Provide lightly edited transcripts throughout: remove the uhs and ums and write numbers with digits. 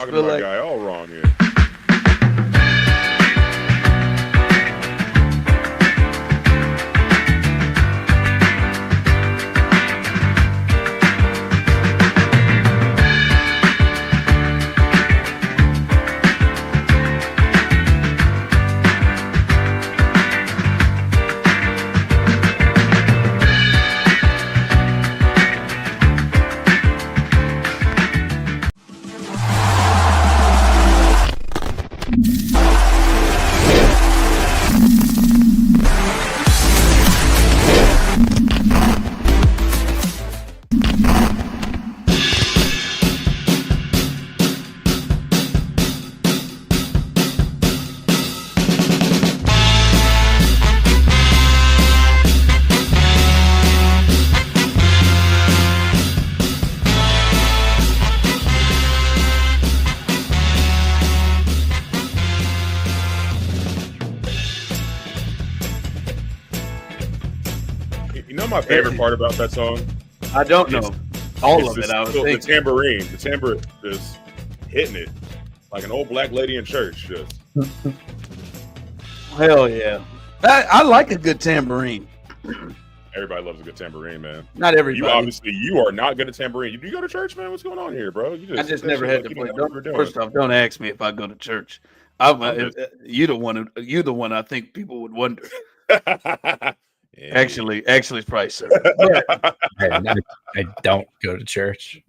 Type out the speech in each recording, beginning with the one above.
Talking to my guy all wrong here. You know my favorite part about that song? I don't know all of it. I was the tambourine. The tambourine just hitting it like an old black lady in church. Just hell yeah! I like a good tambourine. Everybody loves a good tambourine, man. Not everybody. You are not good at tambourine. You go to church, man? What's going on here, bro? I just never had to play. First off, don't ask me if I go to church. You're the one I think people would wonder. Yeah. Actually, it's probably so. I don't go to church.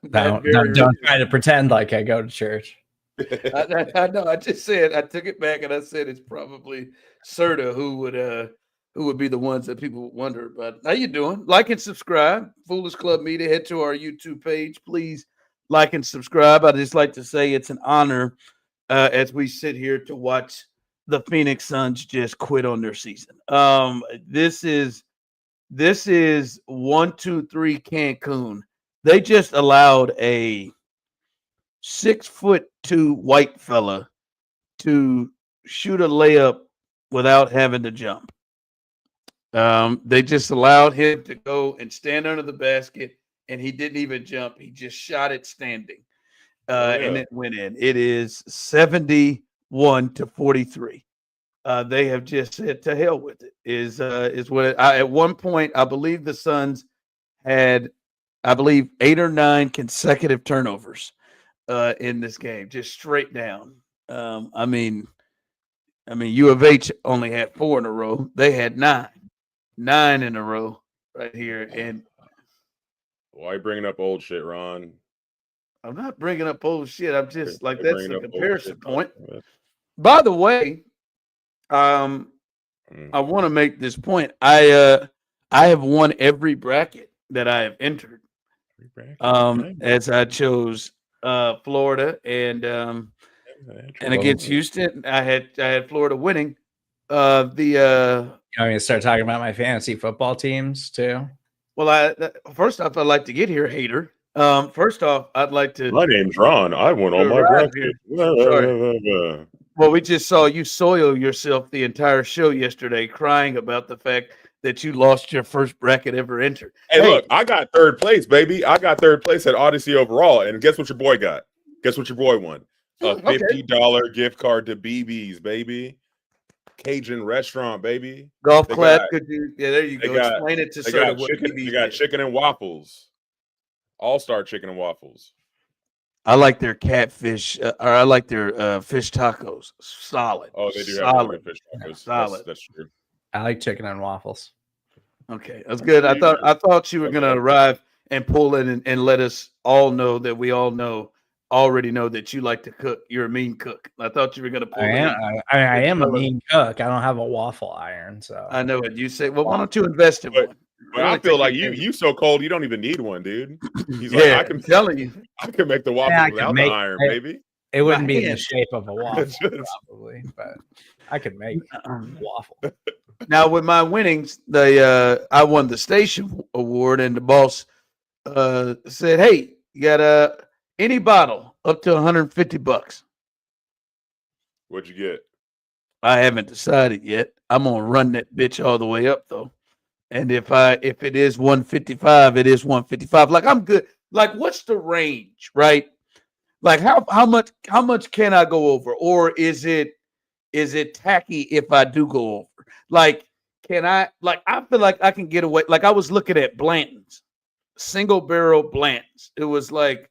Don't try to pretend like I go to church. I know. I just said I took it back and I said it's probably Serda who would be the ones that people would wonder. But how you doing? Like and subscribe. Foolish Club Media. Head to our YouTube page. Please like and subscribe. I just like to say it's an honor as we sit here to watch the Phoenix Suns just quit on their season. This is 1-2-3 Cancun. They just allowed a 6'2" white fella to shoot a layup without having to jump. They just allowed him to go and stand under the basket, and he didn't even jump. He just shot it standing, and it went in. It is 71-43. They have just said to hell with it. Is what at one point I believe the Suns had 8 or 9 consecutive turnovers in this game, just straight down. I mean, U of H only had 4 in a row. They had 9 in a row right here. And why are you bringing up old shit, Ron? I'm not bringing up old shit. I'm just like that's the comparison point. By the way, I want to make this point. I have won every bracket that I have entered. As I chose Florida and against Houston, I had Florida winning. You want me to start talking about my fantasy football teams too? Well, first off, I'd like to get here, hater. First off, I'd like to. My name's Ron. I won all my brackets. Well, we just saw you soil yourself the entire show yesterday, crying about the fact that you lost your first bracket ever entered. Hey, look, I got third place, baby. I got third place at Odyssey overall, and guess what your boy got? Guess what your boy won? A $50 gift card to BB's, baby. Cajun restaurant, baby. Golf clap. Could you? Yeah, there you go. Explain it to Serda. They got chicken and waffles. All-star chicken and waffles. I like their catfish, or I like their fish tacos. Solid. Oh, they do have good fish tacos. Solid. That's true. I like chicken and waffles. Okay, that's good. I thought you were going to arrive and pull in and let us all know that we all already know that you like to cook. You're a mean cook. I thought you were going to pull in. I am a mean cook. I don't have a waffle iron, so I know it. You say, well, why don't you invest in one? But I feel like you so cold, you don't even need one, dude. He's like, I'm telling you, I can make the waffle without the iron, baby. It wouldn't be in the shape of a waffle, probably, but I could make a waffle. Now, with my winnings, I won the station award, and the boss said, "Hey, you got any bottle up to $150." What'd you get? I haven't decided yet. I'm gonna run that bitch all the way up though. And if it is 155, it is 155. Like I'm good. like what's the range, right? Like how much can I go over, or is it tacky if I do go over? Like, can I I feel like I can get away. Like I was looking at Blanton's single barrel Blanton's. It was like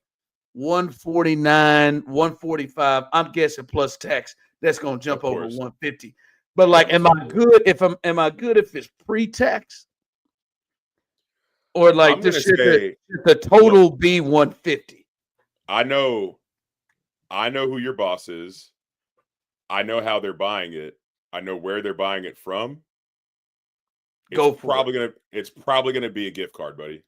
149, 145. I'm guessing plus tax. That's gonna jump over 150. But like, am I good if it's pre-tax? Or like just should the total be 150? I know who your boss is. I know how they're buying it. I know where they're buying it from. It's probably gonna be a gift card, buddy.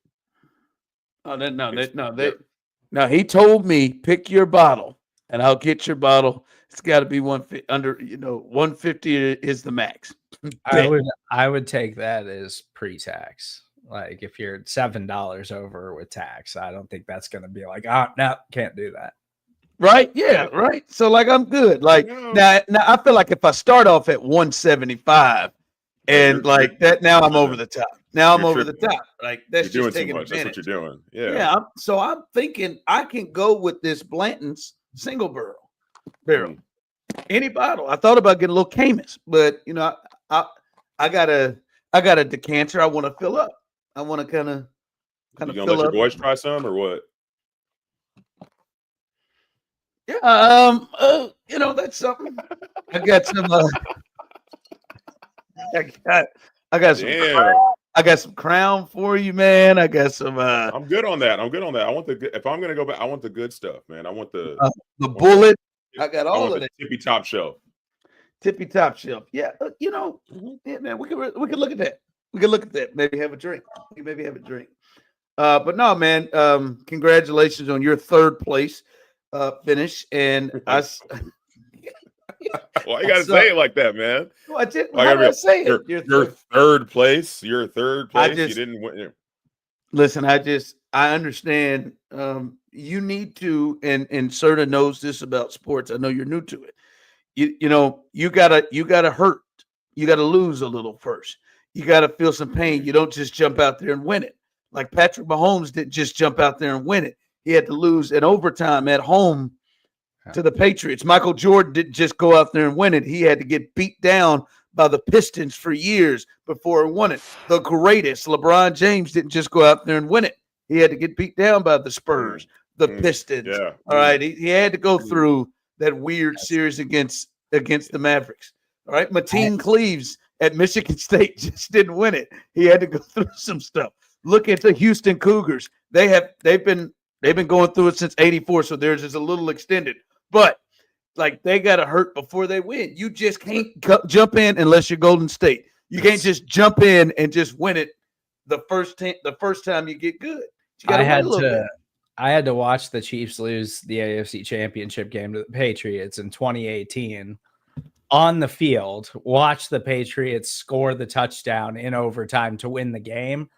Oh no, he told me pick your bottle and I'll get your bottle. It's got to be 150 under, 150 is the max. I would take that as pre-tax. Like if you're $7 over with tax, I don't think that's going to be like, oh no, can't do that. Right? Yeah, right. So like I'm good. Like now I feel like if I start off at 175 and like that, now I'm over the top. Now I'm over the top. Like that's you're just doing taking too much. advantage. That's what you're doing. Yeah. Yeah. So I'm thinking I can go with this Blanton's single barrel. Any bottle. I thought about getting a little Camus, but I got a decanter I want to fill up. I want to kind of fill up. You gonna let your boys try some or what? Yeah, that's something. I got some. I got some. I got some Crown for you, man. I got some. I'm good on that. I want if I'm gonna go back, I want the good stuff, man. I want the Bullet. I got all of it. Tippy top shelf. Tippy top shelf. Yeah, yeah, man. We could look at that. We could look at that. Maybe have a drink. But no, man. Congratulations on your third place finish, and I. Well, you gotta say it like that, man. Well, I did. How did I say it? Your third place. Your third place. You didn't win. Listen, I understand. You need to, and Serda knows this about sports. I know you're new to it. You gotta hurt. You gotta lose a little first. You gotta feel some pain. You don't just jump out there and win it. Like Patrick Mahomes didn't just jump out there and win it. He had to lose in overtime at home to the Patriots. Michael Jordan didn't just go out there and win it. He had to get beat down by the Pistons for years before he won it. The greatest, LeBron James, didn't just go out there and win it. He had to get beat down by the Spurs, the Pistons. Yeah. All right. He had to go through that weird series against the Mavericks. All right. Mateen Cleaves at Michigan State just didn't win it. He had to go through some stuff. Look at the Houston Cougars. They've been going through it since '84, so theirs is a little extended. But like they got to hurt before they win. You just can't jump in unless you're Golden State. You can't just jump in and just win it the first time you get good. You I had to watch the Chiefs lose the AFC Championship game to the Patriots in 2018 on the field. Watch the Patriots score the touchdown in overtime to win the game.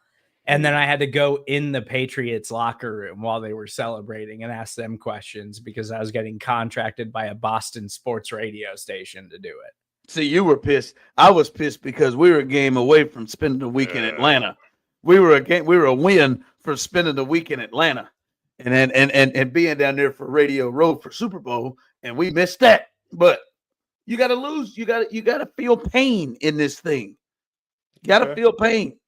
And then I had to go in the Patriots locker room while they were celebrating and ask them questions because I was getting contracted by a Boston sports radio station to do it. See, you were pissed. I was pissed because we were a game away from spending the week in Atlanta. We were a win for spending the week in Atlanta and being down there for Radio Row for Super Bowl, and we missed that. But you got to lose. You got to feel pain in this thing. You got to feel pain.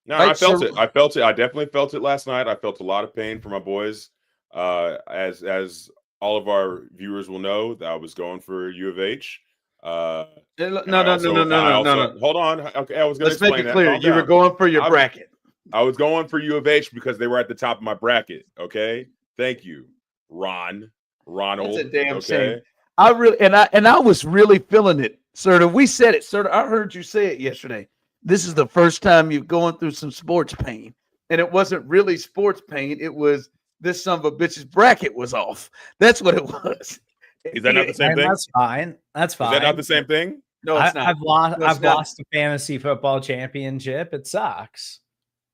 No, right? I felt it. I definitely felt it last night. I felt a lot of pain for my boys. As all of our viewers will know, that I was going for U of H. No. Hold on. Okay, I was going to explain that. Let's make it clear. You were going for your bracket. I was going for U of H because they were at the top of my bracket. Okay, thank you, Ronald. That's a damn shame. I was really feeling it, Serda. We said it, Serda. I heard you say it yesterday. This is the first time you're going through some sports pain. And it wasn't really sports pain. It was this son of a bitch's bracket was off. That's what it was. Is that not the same thing? That's fine. That's fine. Is that not the same thing? No, it's not. I've lost a fantasy football championship. It sucks.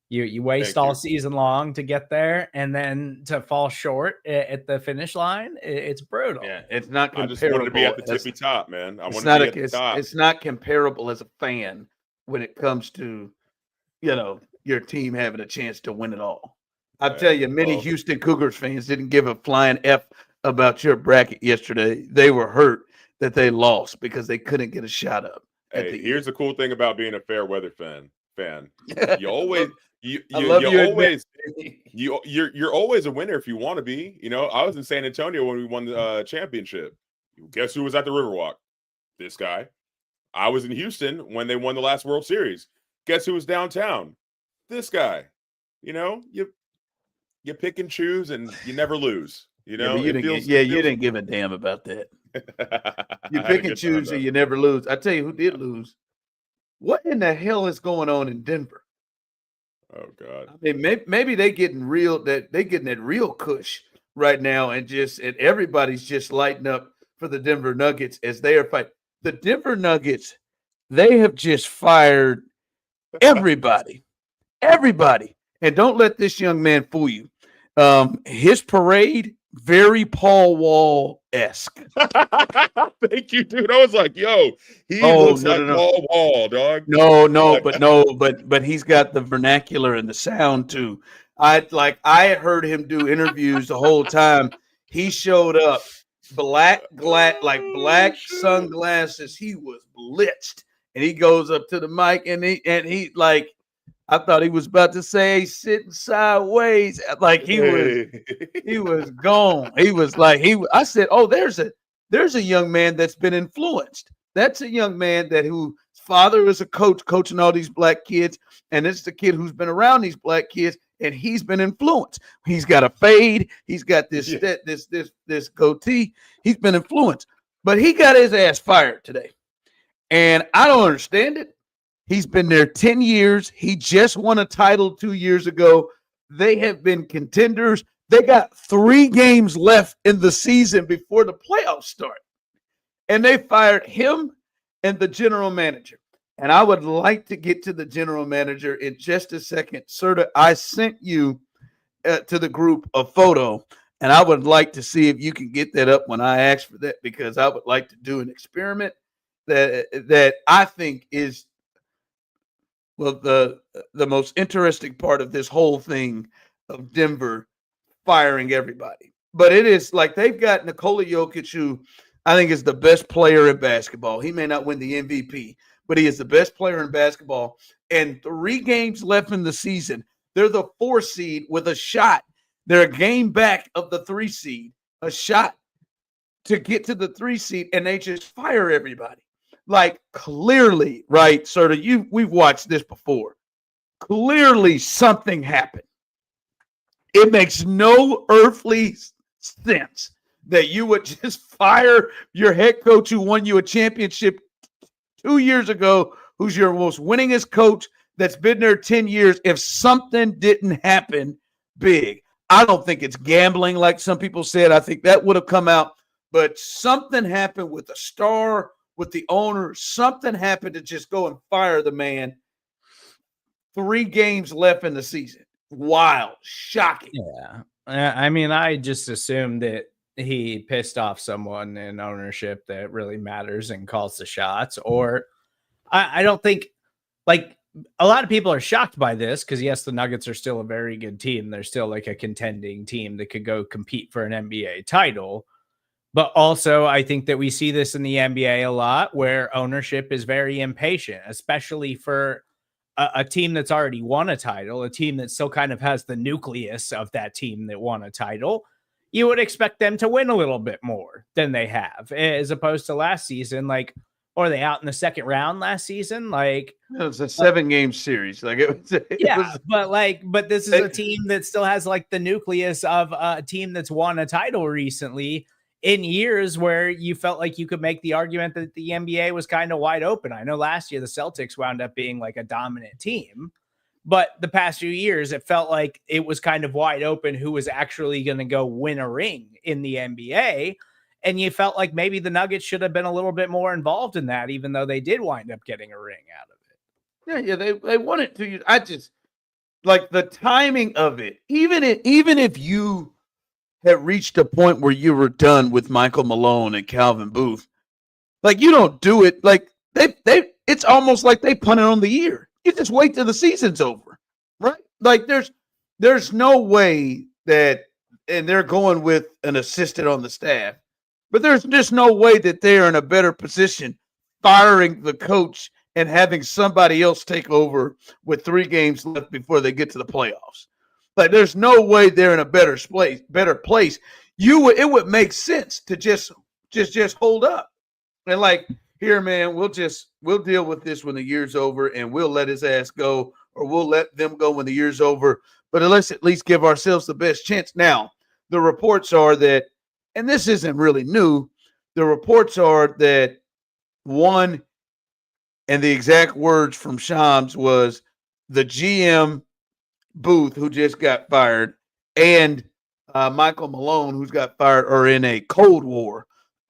You waste all season long to get there, and then to fall short at the finish line, it's brutal. Yeah, it's not comparable. I just wanted to be at the tippy top, man. I want to be at the top. It's not comparable as a fan when it comes to, your team having a chance to win it all. I'll tell you, many Houston Cougars fans didn't give a flying F about your bracket yesterday. They were hurt that they lost because they couldn't get a shot up. Hey, here's the cool thing about being a fair weather fan. You always you're always a winner if you want to be. You know, I was in San Antonio when we won the championship. Guess who was at the Riverwalk? This guy. I was in Houston when they won the last World Series. Guess who was downtown? This guy. You know, you pick and choose and you never lose. You know, you didn't give a damn about that. You pick and choose and you never lose. I tell you who did lose. What in the hell is going on in Denver? Oh God! I mean, maybe they getting that real cush right now, and everybody's just lighting up for the Denver Nuggets as they are fighting. The Denver Nuggets, they have just fired everybody, and don't let this young man fool you. His parade, very Paul Wall-esque. Thank you, dude. I was like, yo, he looks like Paul Wall, dog. But he's got the vernacular and the sound too. I heard him do interviews the whole time. He showed up black sunglasses. He was blitzed, and he goes up to the mic and he like, I thought he was about to say sitting sideways. Like he was gone. He was like, I said, oh, there's a young man that's been influenced. That's a young man whose father is a coach coaching all these black kids. And it's the kid who's been around these black kids and he's been influenced. He's got a fade. He's got this goatee. He's been influenced, but he got his ass fired today. And I don't understand it. He's been there 10 years. He just won a title 2 years ago. They have been contenders. They got 3 games left in the season before the playoffs start. And they fired him and the general manager. And I would like to get to the general manager in just a second. Serda, I sent you to the group a photo, and I would like to see if you can get that up when I ask for that, because I would like to do an experiment that I think is the most interesting part of this whole thing of Denver firing everybody. But it is like they've got Nikola Jokic, who I think is the best player in basketball. He may not win the MVP, but he is the best player in basketball. And 3 games left in the season. They're the 4 seed with a shot. They're a game back of the 3 seed, a shot to get to the 3 seed, and they just fire everybody. Like, clearly, right, Serda, we've watched this before. Clearly something happened. It makes no earthly sense that you would just fire your head coach who won you a championship 2 years ago, who's your most winningest coach that's been there 10 years, if something didn't happen big. I don't think it's gambling like some people said. I think that would have come out. But something happened with the star, with the owner. Something happened to just go and fire the man. 3 games left in the season. Wild. Shocking. Yeah. I mean, I just assumed that he pissed off someone in ownership that really matters and calls the shots. Or I don't think, like, a lot of people are shocked by this because, yes, the Nuggets are still a very good team. They're still like a contending team that could go compete for an NBA title. But also, I think that we see this in the NBA a lot where ownership is very impatient, especially for a team that's already won a title, a team that still kind of has the nucleus of that team that won a title. You would expect them to win a little bit more than they have, as opposed to last season. Like, or are they out in the second round last season? Like, it was a 7-game series. Like, but this is a team that still has like the nucleus of a team that's won a title recently in years where you felt like you could make the argument that the NBA was kind of wide open. I know last year the Celtics wound up being like a dominant team, but the past few years it felt like it was kind of wide open who was actually going to go win a ring in the NBA. And you felt like maybe the Nuggets should have been a little bit more involved in that, even though they did wind up getting a ring out of it. Yeah, they won it 2 years. I just like the timing of it. Even if you had reached a point where you were done with Michael Malone and Calvin Booth, like, you don't do it. Like it's almost like they punted on the year. You just wait till the season's over, right? Like there's there's no way that, and they're going with an assistant on the staff, but there's just no way that they're in a better position firing the coach and having somebody else take over with 3 games left before they get to the playoffs. Like, there's no way they're in a better place. It would make sense to just hold up and like, here, man, we'll deal with this when the year's over, and we'll let his ass go, or we'll let them go when the year's over. But let's at least give ourselves the best chance. Now, the reports are that, and this isn't really new, the reports are that one, and the exact words from Shams was the GM Booth, who just got fired, and Michael Malone, who's got fired, are in a Cold War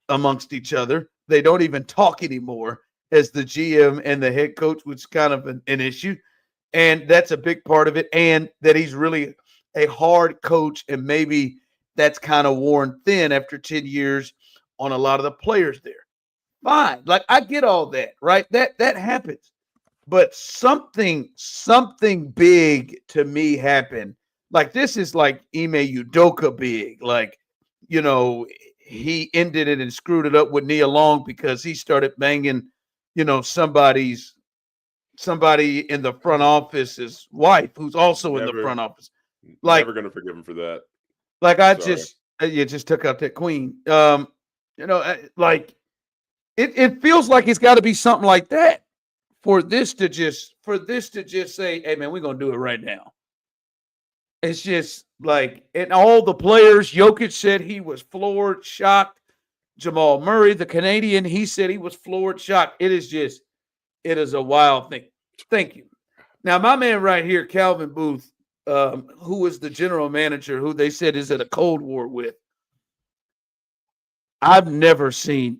amongst each other. They don't even talk anymore as the GM and the head coach, which is kind of an issue. And that's a big part of it. And that he's really a hard coach. And maybe that's kind of worn thin after 10 years on a lot of the players there. Fine. Like, I get all that, right? That happens. But something big to me happened. Like, this is like Ime Udoka big. Like, you know, he ended it and screwed it up with Nia Long because he started banging, you know, somebody in the front office's wife, who's also in the front office. Like, never gonna forgive him for that. Like, you just took out that queen. You know, like it feels like it's got to be something like that for this to just say, hey man, we're gonna do it right now. It's just like, and all the players, Jokic said he was floored, shocked. Jamal Murray, the Canadian, he said he was floored, shocked. It is a wild thing. Thank you. Now, my man right here, Calvin Booth, who is the general manager, who they said is at a Cold War with. I've never seen,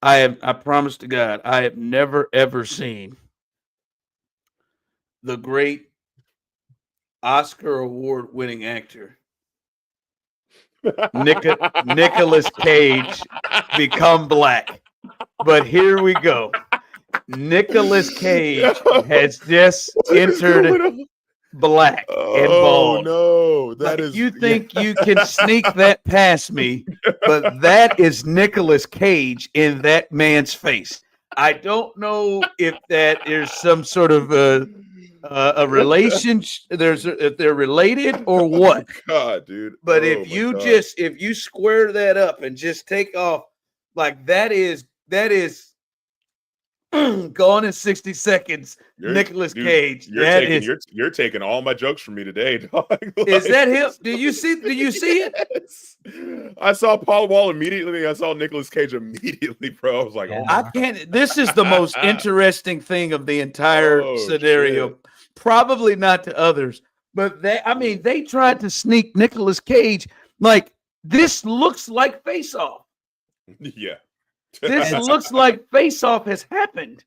I promise to God, I have never, ever seen the great Oscar award-winning actor Nicolas Cage become black. But here we go. Nicolas Cage has just entered black and bald. Oh no, You think you can sneak that past me, but that is Nicolas Cage in that man's face. I don't know if that is some sort of a relationship. If they're related or what. God, dude. But if you square that up and just take off, like that is gone in 60 seconds. Nicolas Cage. You're taking all my jokes from me today, dog. Like, is that him? Do you see it? Yes. I saw Paul Wall immediately. I saw Nicolas Cage immediately, bro. I was like, oh, I can't. This is the most interesting thing of the entire scenario. Shit. Probably not to others, but they tried to sneak Nicolas Cage. Like, this looks like Face Off. Yeah. This looks like Face Off has happened.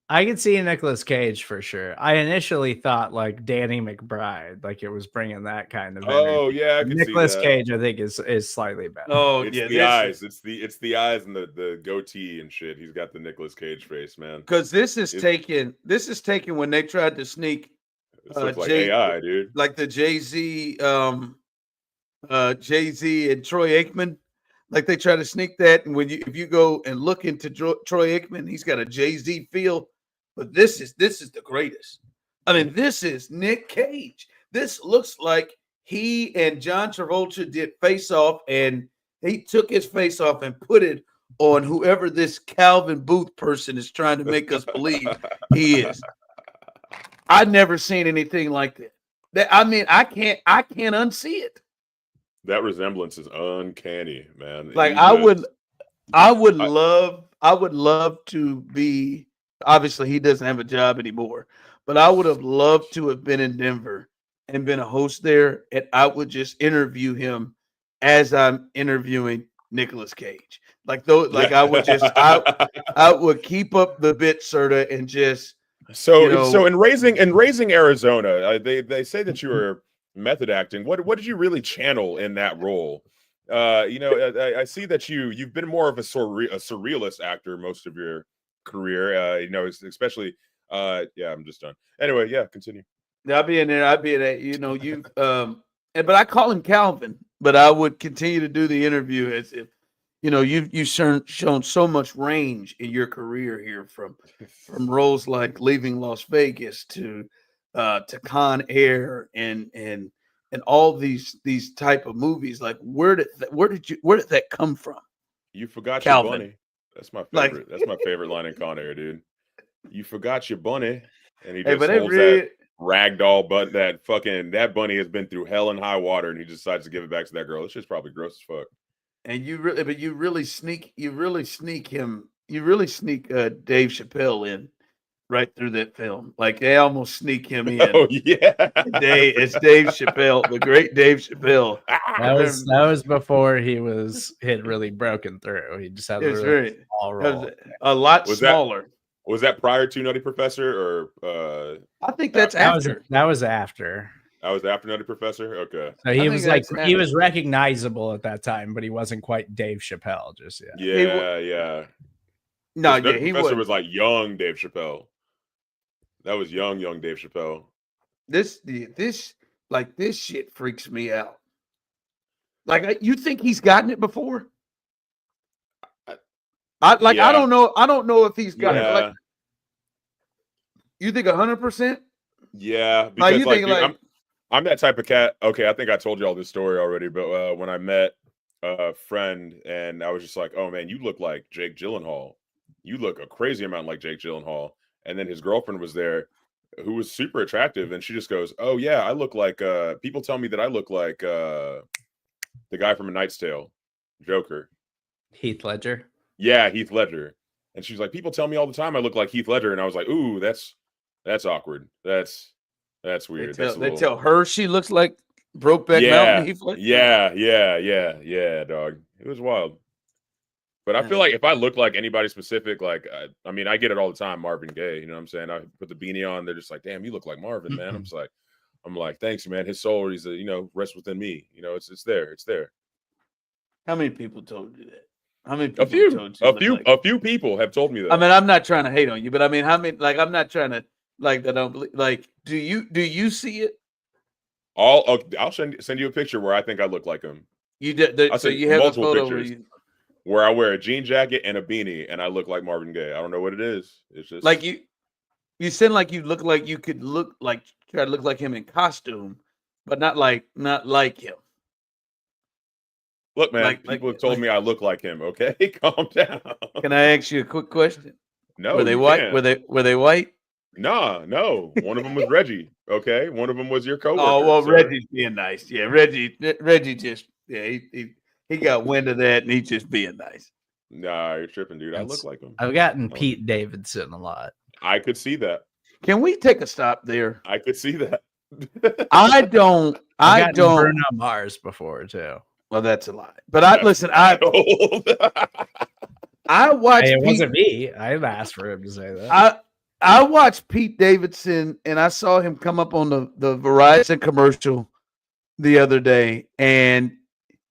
I can see Nicolas Cage for sure. I initially thought like Danny McBride, like it was bringing that kind of energy. Oh yeah, I can Nicolas see that. Cage, I think is slightly better. Oh it's yeah, the eyes. It's the eyes and the goatee and shit. He's got the Nicolas Cage face, man. Because this is taken when they tried to sneak like AI, dude. Like the Jay-Z and Troy Aikman. Like they try to sneak that, and if you go and look into Troy Aikman, he's got a Jay-Z feel. But this is the greatest. I mean, this is Nick Cage. This looks like he and John Travolta did Face Off, and he took his face off and put it on whoever this Calvin Booth person is trying to make us believe he is. I've never seen anything like that. I mean, I can't unsee it. That resemblance is uncanny, man. Like I would love to be. Obviously, he doesn't have a job anymore, but I would have loved to have been in Denver and been a host there, and I would just interview him as I'm interviewing Nicolas Cage. Like those, like I would just, I would keep up the bit, Serda, and just. So in raising Arizona, they say that you were method acting. What did you really channel in that role? I see that you've been more of a surrealist actor most of your career. Especially. Yeah, I'm just done. Anyway, yeah, continue. I'll be in there. I'll be in that. You know, but I call him Calvin. But I would continue to do the interview as if, you know, you've shown so much range in your career here, from roles like Leaving Las Vegas to Con Air and all these type of movies. Like, where did that come from? You forgot Calvin. your bunny. That's my favorite. Like, That's my favorite line in Con Air, dude. You forgot your bunny, and he Hey, just but holds that ragdoll butt. That bunny has been through hell and high water, and he decides to give it back to that girl. It's just probably gross as fuck. And you really sneak Dave Chappelle in right through that film. Like, they almost sneak him in. Oh yeah, it's Dave Chappelle, the great Dave Chappelle. That was before he had really broken through. He just had a really small role. A lot smaller. Was that prior to Nutty Professor, or I think that's after. That was after. I was after Nutty Professor. Okay, So he was recognizable at that time, but he wasn't quite Dave Chappelle just yet. Yeah. No, Nutty Professor was like young Dave Chappelle. That was young Dave Chappelle. This shit freaks me out. Like, you think he's gotten it before? I don't know if he's got it. Like, you think 100%? Yeah, because I'm that type of cat. Okay, I think I told you all this story already, but when I met a friend and I was just like, "Oh man, you look like Jake Gyllenhaal. You look a crazy amount like Jake Gyllenhaal." And then his girlfriend was there, who was super attractive, and she just goes, "Oh yeah, I look like people tell me that I look like the guy from A Knight's Tale, Joker, Heath Ledger." Yeah, Heath Ledger. And she's like, "People tell me all the time I look like Heath Ledger," and I was like, "Ooh, that's awkward. That's weird." They tell her she looks like Brokeback Mountain. Heath Ledger. Yeah, dog. It was wild. But I feel like if I look like anybody specific, like I mean, I get it all the time. Marvin Gaye, you know what I'm saying? I put the beanie on, they're just like, "Damn, you look like Marvin, man." I'm like, "Thanks, man. His soul is, rests within me. You know, it's there. How many people told you that? How many people? A few people have told me that. I mean, I'm not trying to hate on you, but I mean, how many? Like, I'm not trying to like that. I don't believe. Like, do you see it? I'll send you a picture where I think I look like him. You did. So you have a photo where I wear a jean jacket and a beanie, and I look like Marvin Gaye. I don't know what it is. It's just like you sound like you look like you could look like try to look like him in costume, but not like him. Look, man, people have told me I look like him. Okay, calm down. Can I ask you a quick question? No. Were they white? Can't. Were they white? No. One of them was Reggie. Okay, one of them was your coworker. Oh well, sir. Reggie's being nice. Yeah, Reggie just he got wind of that and he's just being nice. Nah, you're tripping, dude. I look like him. I've gotten Pete Davidson a lot. I could see that. Can we take a stop there? I could see that. I don't. Bruno Mars before too. Well, that's a lie. But I watched. It wasn't me. I asked for him to say that. I watched Pete Davidson, and I saw him come up on the Verizon commercial the other day, and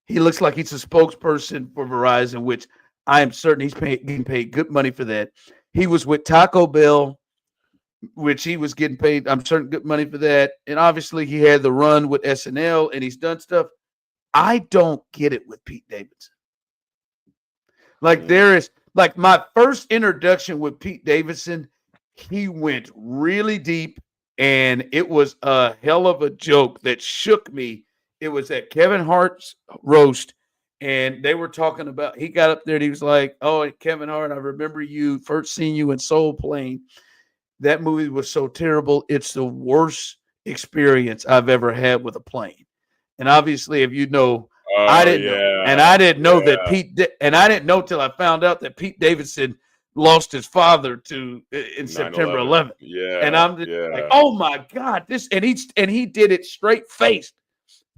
he looks like he's a spokesperson for Verizon, which I am certain he's getting paid good money for that. He was with Taco Bell, which he was getting paid, I'm certain, good money for that. And obviously he had the run with SNL, and he's done stuff. I don't get it with Pete Davidson. Like, there is, like, my first introduction with Pete Davidson, he went really deep, and it was a hell of a joke that shook me. It was at Kevin Hart's roast, and they were talking about, he got up there and he was like, "Oh, Kevin Hart, I remember you first seeing you in Soul Plane. That movie was so terrible. It's the worst experience I've ever had with a plane." And obviously, if you know, I didn't know, and I didn't know that and I didn't know till I found out that Pete Davidson lost his father in September 11th. Yeah, and I'm just like, "Oh my God!" And he did it straight faced,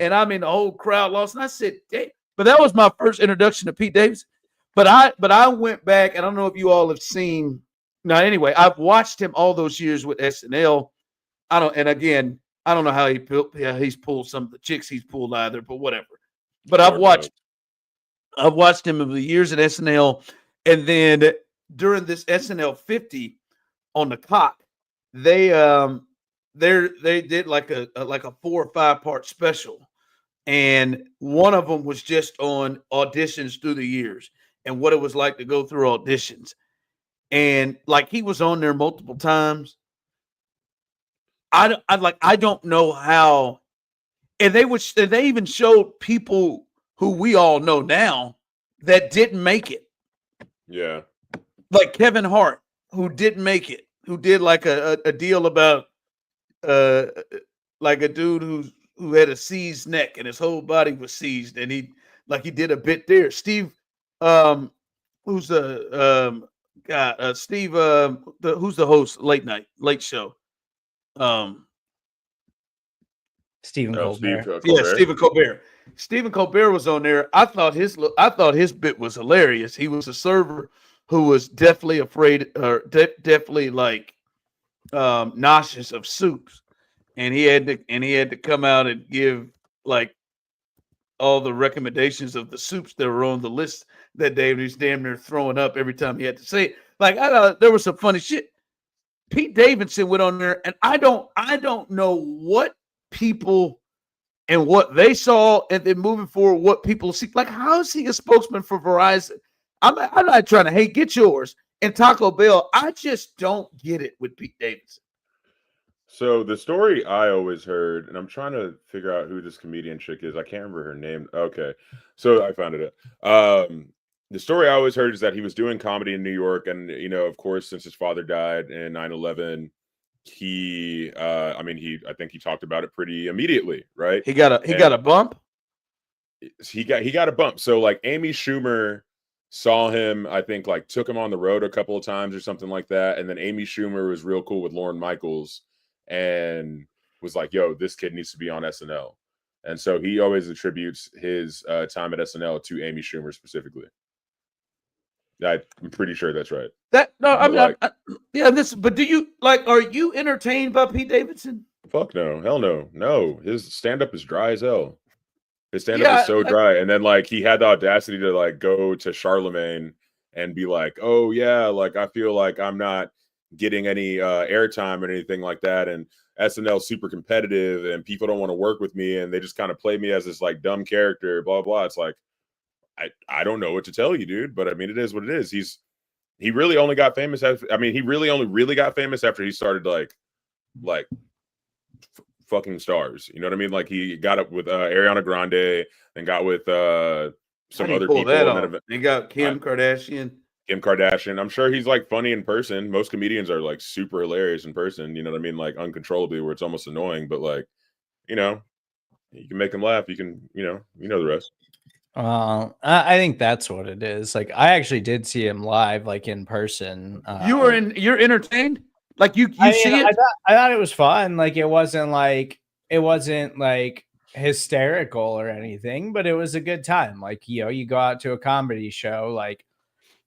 and I mean the whole crowd lost. And I said, "Damn!" But that was my first introduction to Pete Davidson. But I went back, and I don't know if you all have seen. Now, anyway, I've watched him all those years with SNL. I don't know how he's pulled some of the chicks he's pulled either, but whatever. But I've watched him over the years at SNL, and then during this SNL 50 on the cock, they they did like a 4 or 5 part special, and one of them was just on auditions through the years and what it was like to go through auditions. And like he was on there multiple times. I don't know how, and they even showed people who we all know now that didn't make it. Yeah. Like Kevin Hart, who didn't make it, who did like a deal about like a dude who had a seized neck and his whole body was seized, and he did a bit there. Steve, who's the Steve, who's the host late show? Stephen Colbert. Colbert. Yeah, Stephen Colbert. Stephen Colbert was on there. I thought his bit was hilarious. He was a server who was definitely afraid, or definitely like nauseous of soups, and he had to come out and give like all the recommendations of the soups that were on the list that day. And he's damn near throwing up every time he had to say it. Like I thought there was some funny shit. Pete Davidson went on there, and I don't know what people and what they saw, and then moving forward, what people see. Like, how is he a spokesman for Verizon? I'm not trying to hate. Get yours. And Taco Bell, I just don't get it with Pete Davidson. So the story I always heard, and I'm trying to figure out who this comedian chick is. I can't remember her name. Okay, so I found it. The story I always heard is that he was doing comedy in New York, and of course, since his father died in 9/11, I think he talked about it pretty immediately, right? He got a bump. He got a bump. So like Amy Schumer saw him, I think like took him on the road a couple of times or something like that, and then Amy Schumer was real cool with Lorne Michaels and was like, "Yo, this kid needs to be on SNL," and so he always attributes his time at SNL to Amy Schumer specifically. I'm pretty sure that's right. But do you are you entertained by Pete Davidson? Fuck no, hell no. His stand-up is dry as hell. His stand-up is so dry. And then like he had the audacity to like go to Charlemagne and be like, "Oh yeah, like I feel like I'm not getting any airtime or anything like that, and SNL's super competitive and people don't want to work with me and they just kind of play me as this like dumb character, blah blah." It's like I don't know what to tell you, dude, but I mean it is what it is. He really only got famous he really only really got famous after he started like fucking stars. You know what I mean? Like he got up with Ariana Grande and got with some other people. And he got Kim Kardashian. I'm sure he's like funny in person. Most comedians are like super hilarious in person. You know what I mean? Like uncontrollably, where it's almost annoying. But like, you can make them laugh. You can, the rest. I think that's what it is. Like I actually did see him live, like in person. You're entertained. Like you see it. I thought it was fun. Like it wasn't like hysterical or anything, but it was a good time. Like you go out to a comedy show, like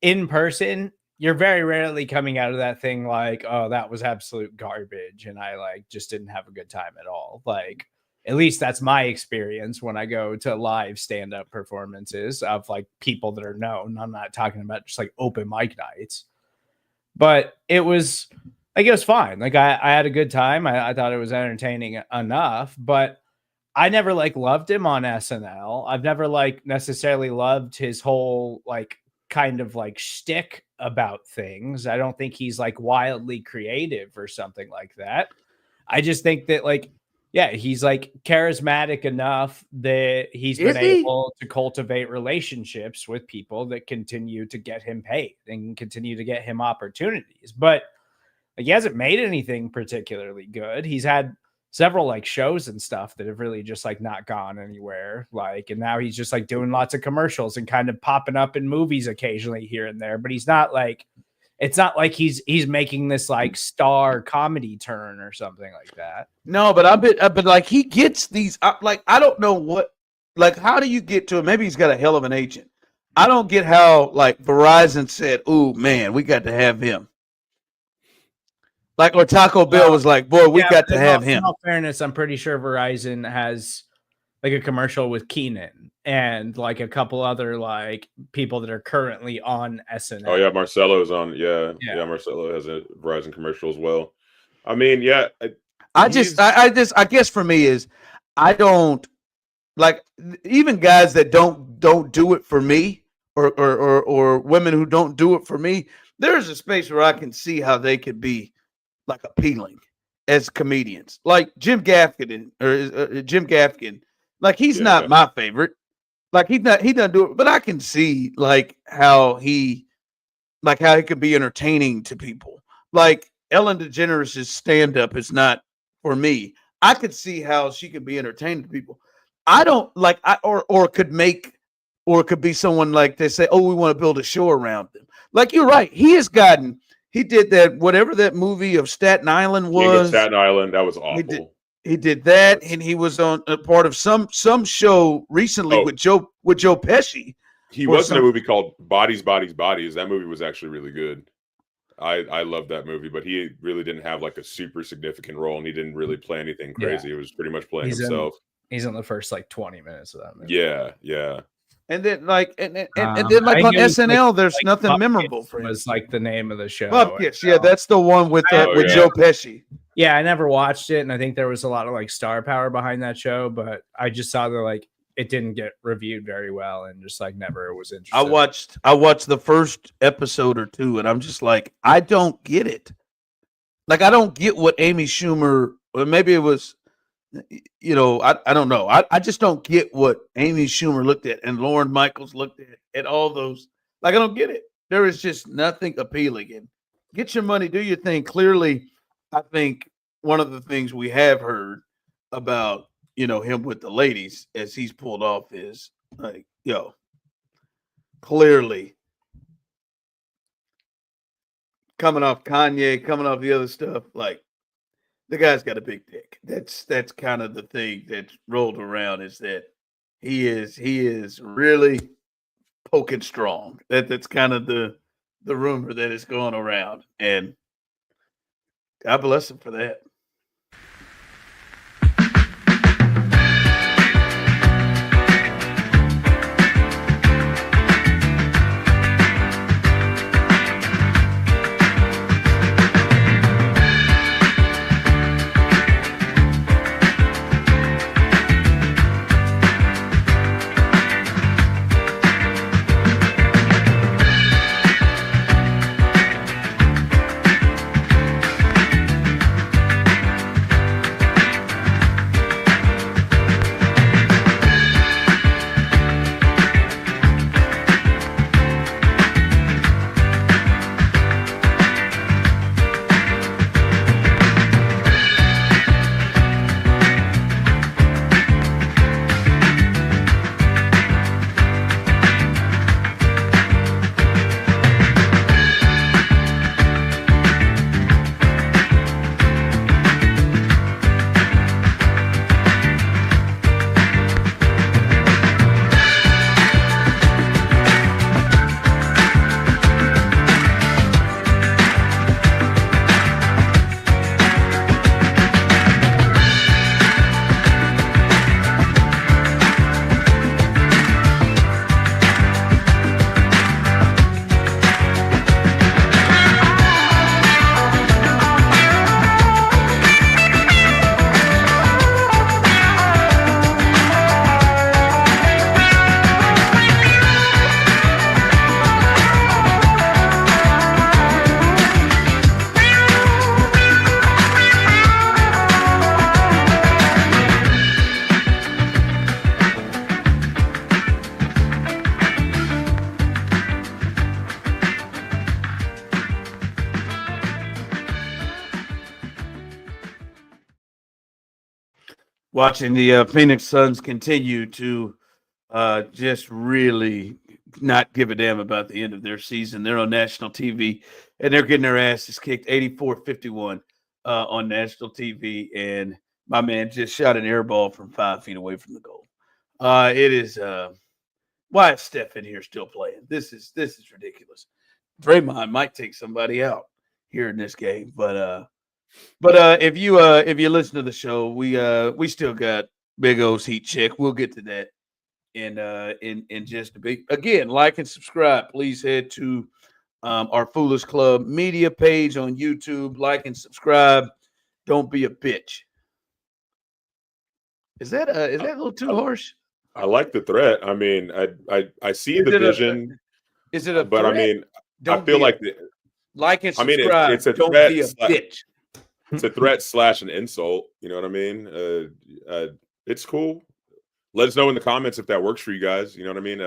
in person, you're very rarely coming out of that thing like, "Oh, that was absolute garbage," and I like just didn't have a good time at all. Like at least that's my experience when I go to live stand-up performances of like people that are known. I'm not talking about just like open mic nights, but it was fine. Like I had a good time. I thought it was entertaining enough, but I never like loved him on SNL. I've never like necessarily loved his whole like kind of like shtick about things. I don't think he's like wildly creative or something like that. I just think that like, yeah, he's like charismatic enough that he's been able to cultivate relationships with people that continue to get him paid and continue to get him opportunities. But like, he hasn't made anything particularly good. He's had several like shows and stuff that have really just like not gone anywhere. Like, and now he's just like doing lots of commercials and kind of popping up in movies occasionally here and there. But he's not like, it's not like he's making this like star comedy turn or something like that. No, but like he gets these like I don't know what, like how do you get to it? Maybe he's got a hell of an agent. I don't get how like Verizon said, "Ooh man, we got to have him." Like, or Taco Bell was like, "Boy, we got to have him." In all fairness, I'm pretty sure Verizon has like a commercial with Keenan and like a couple other like people that are currently on SNL. Oh yeah, Marcelo's on. Yeah, Marcelo has a Verizon commercial as well. I mean, yeah, I guess for me is I don't like even guys that don't do it for me or women who don't do it for me. There's a space where I can see how they could be like appealing as comedians, like Jim Gaffigan Jim Gaffigan. Like he's not my favorite. Like he doesn't do it, but I can see like how he could be entertaining to people. Like Ellen DeGeneres' stand-up is not for me. I could see how she could be entertaining to people. I don't like or could be someone like they say, oh, we want to build a show around them. Like you're right. He did that, whatever that movie of Staten Island was. Staten Island, that was awful. He did that, and he was on a part of some show recently with Joe Pesci. He was in a movie called Bodies, Bodies, Bodies. That movie was actually really good. I love that movie, but he really didn't have like a super significant role, and he didn't really play anything crazy. It was pretty much playing himself. He's in the first like 20 minutes of that movie. Yeah. And then like and then like on SNL, there's nothing Bupkis memorable for him. Was like the name of the show. Bupkis, yeah, that's the one with Joe Pesci. Yeah, I never watched it, and I think there was a lot of like star power behind that show, but I just saw that like it didn't get reviewed very well, and just like never was interested. I watched the first episode or two, and I'm just like, I don't get it. Like I don't get what Amy Schumer, or maybe it was. I don't know. I just don't get what Amy Schumer looked at and Lorne Michaels looked at all those. Like, I don't get it. There is just nothing appealing. And get your money, do your thing. Clearly, I think one of the things we have heard about, him with the ladies as he's pulled off is like, clearly coming off Kanye, coming off the other stuff, like, the guy's got a big dick. That's kind of the thing that's rolled around is that he is really poking strong. That's kind of the rumor that is going around, and God bless him for that. Watching the Phoenix Suns continue to just really not give a damn about the end of their season. They're on national TV, and they're getting their asses kicked 84-51 on national TV. And my man just shot an air ball from 5 feet away from the goal. It is why is Steph in here still playing? This is ridiculous. Draymond might take somebody out here in this game, but if you listen to the show, we still got Big O's heat check. We'll get to that in just a bit. Again, like and subscribe. Please head to our Foolish Club media page on YouTube. Like and subscribe. Don't be a bitch. Is that a little too harsh? I like the threat. I mean, I see the vision. Is it a but threat? I mean, Don't I feel like like and I mean, subscribe. it's a Don't threat. be a bitch. It's a threat / an insult. You know what I mean? It's cool. Let us know in the comments if that works for you guys. You know what I mean?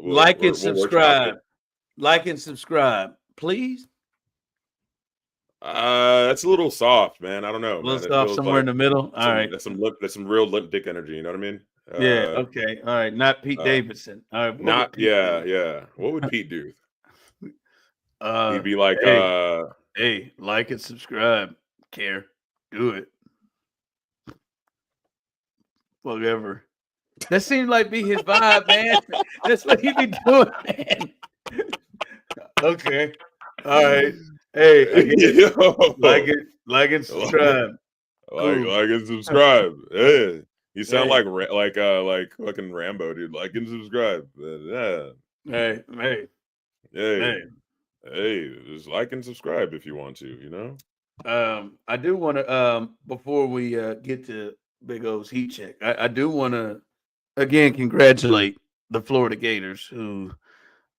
Like and we'll subscribe. Like and subscribe, please. That's a little soft, man. I don't know. A little man. soft somewhere in the middle. All right. That's some real limp dick energy. You know what I mean? Yeah. Okay. All right. Not Pete Davidson. All right. Yeah. What would Pete do? He'd be like, hey, like and subscribe. Care. Do it. Whatever. That seems like be his vibe, man. That's what he be doing, man. Okay. All right. Hey, like and subscribe. Like and subscribe. Yeah. You sound like fucking Rambo, dude. Like and subscribe. Yeah. Hey, just like and subscribe if you want to, you know? I do want to before we get to Big O's heat check, I do want to again congratulate the Florida Gators, who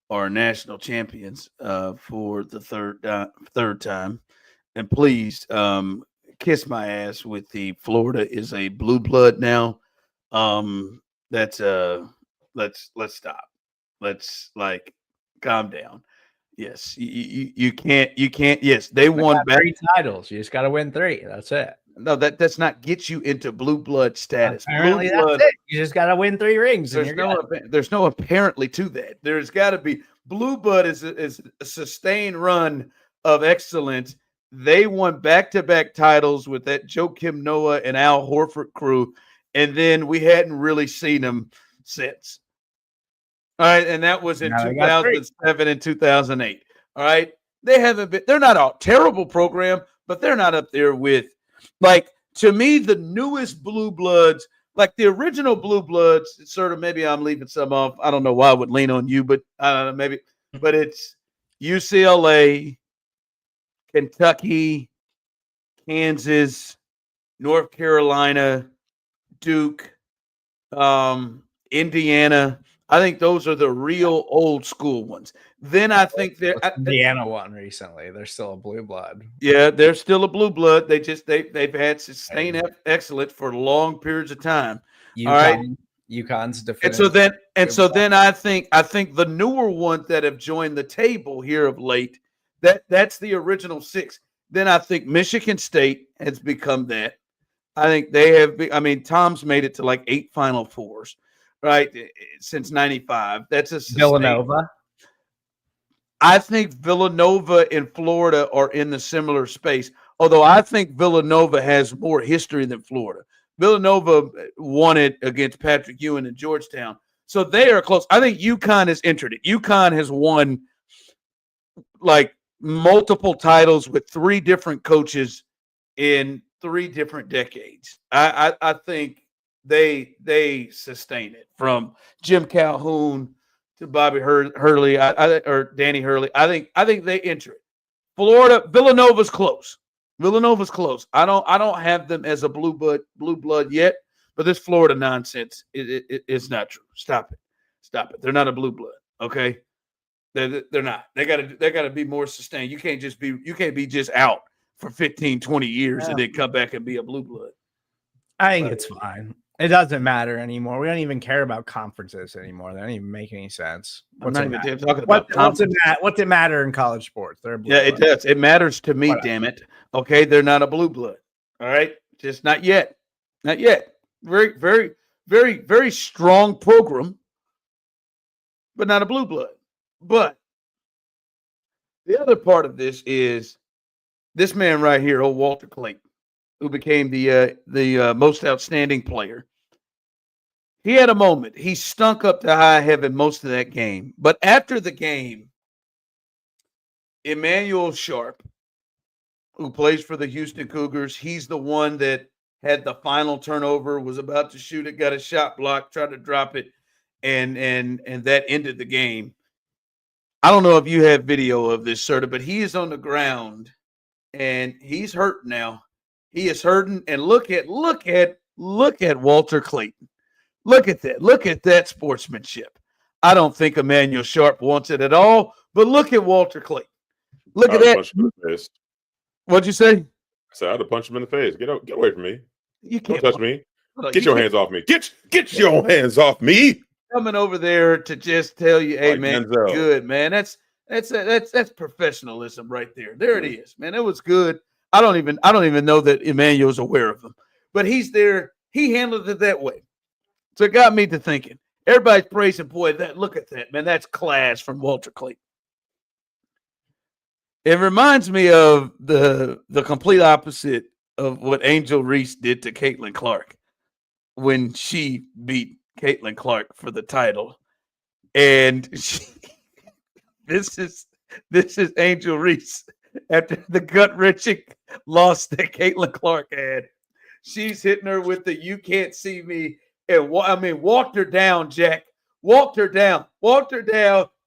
are national champions for the third time. And please kiss my ass with the Florida is a blue blood now. Let's stop. Let's calm down. Yes, you can't. Yes, they won 3 titles. You just got to win 3. That's it. No, that's not get you into blue blood status. Apparently, blue blood, that's it. You just got to win 3 rings. There's no apparently to that. There's got to be blue blood is a sustained run of excellence. They won back-to-back titles with that Joakim Noah and Al Horford crew, and then we hadn't really seen them since. All right, and that was in 2007 and 2008. All right, they haven't been. They're not a terrible program, but they're not up there with. Like, to me, the newest Blue Bloods, like the original Blue Bloods, sort of, maybe I'm leaving some off. I don't know why I would lean on you, but maybe. But it's UCLA, Kentucky, Kansas, North Carolina, Duke, Indiana. I think those are the real old school ones. Then I think they're Indiana won recently. They're still a blue blood. Yeah, they're still a blue blood. They've had sustained excellence for long periods of time. All right, UConn's defensive. And so then I think the newer ones that have joined the table here of late, that's the original 6. Then I think Michigan State has become that. I think they have. Tom's made it to like 8 Final Fours. Right, since '95. That's a Villanova. I think Villanova and Florida are in the similar space, although I think Villanova has more history than Florida. Villanova won it against Patrick Ewing in Georgetown, so they are close. I think UConn has entered it. UConn has won like multiple titles with 3 different coaches in 3 different decades. I think they sustain it, from Jim Calhoun to Bobby Hurley or Danny Hurley. I think they enter it. Florida, Villanova's close. I don't have them as a blue blood yet, but this Florida nonsense it's not true. Stop it. They're not a blue blood. Okay, they're not. They gotta be more sustained. You can't be just out for 15, 20 years and then come back and be a blue blood. I think it's fine. It doesn't matter anymore. We don't even care about conferences anymore. They don't even make any sense. What's it matter in college sports? They're it does. It matters to me, damn it. Okay, they're not a blue blood. All right, just not yet. Not yet. Very, very, very, very strong program, but not a blue blood. But the other part of this is this man right here, old Walter Clayton, who became the most outstanding player. He had a moment. He stunk up to high heaven most of that game. But after the game, Emmanuel Sharp, who plays for the Houston Cougars, he's the one that had the final turnover, was about to shoot it, got a shot blocked, tried to drop it, and that ended the game. I don't know if you have video of this, Serda, but he is on the ground, and he's hurt now. He is hurting, and look at Look at Walter Clayton. Look at that. Look at that sportsmanship. I don't think Emmanuel Sharp wants it at all, but look at Walter Clayton. Look at that. Punch him in the face. What'd you say? I said I had to punch him in the face. Get away from me. You can't Don't touch me. No, Get your hands off me. Get your hands off me. Coming over there to just tell you, hey, Like man, Denzel. good, man. That's professionalism right there. There it is, man. It was good. I don't even know that Emmanuel's aware of him, but he's there. He handled it that way. So it got me to thinking. Everybody's praising, boy, look at that, man. That's class from Walter Clayton. It reminds me of the complete opposite of what Angel Reese did to Caitlin Clark when she beat Caitlin Clark for the title. And this is Angel Reese after the gut-wrenching loss that Caitlin Clark had. She's hitting her with the "you can't see me," and walked her down, Jack. Walked her down,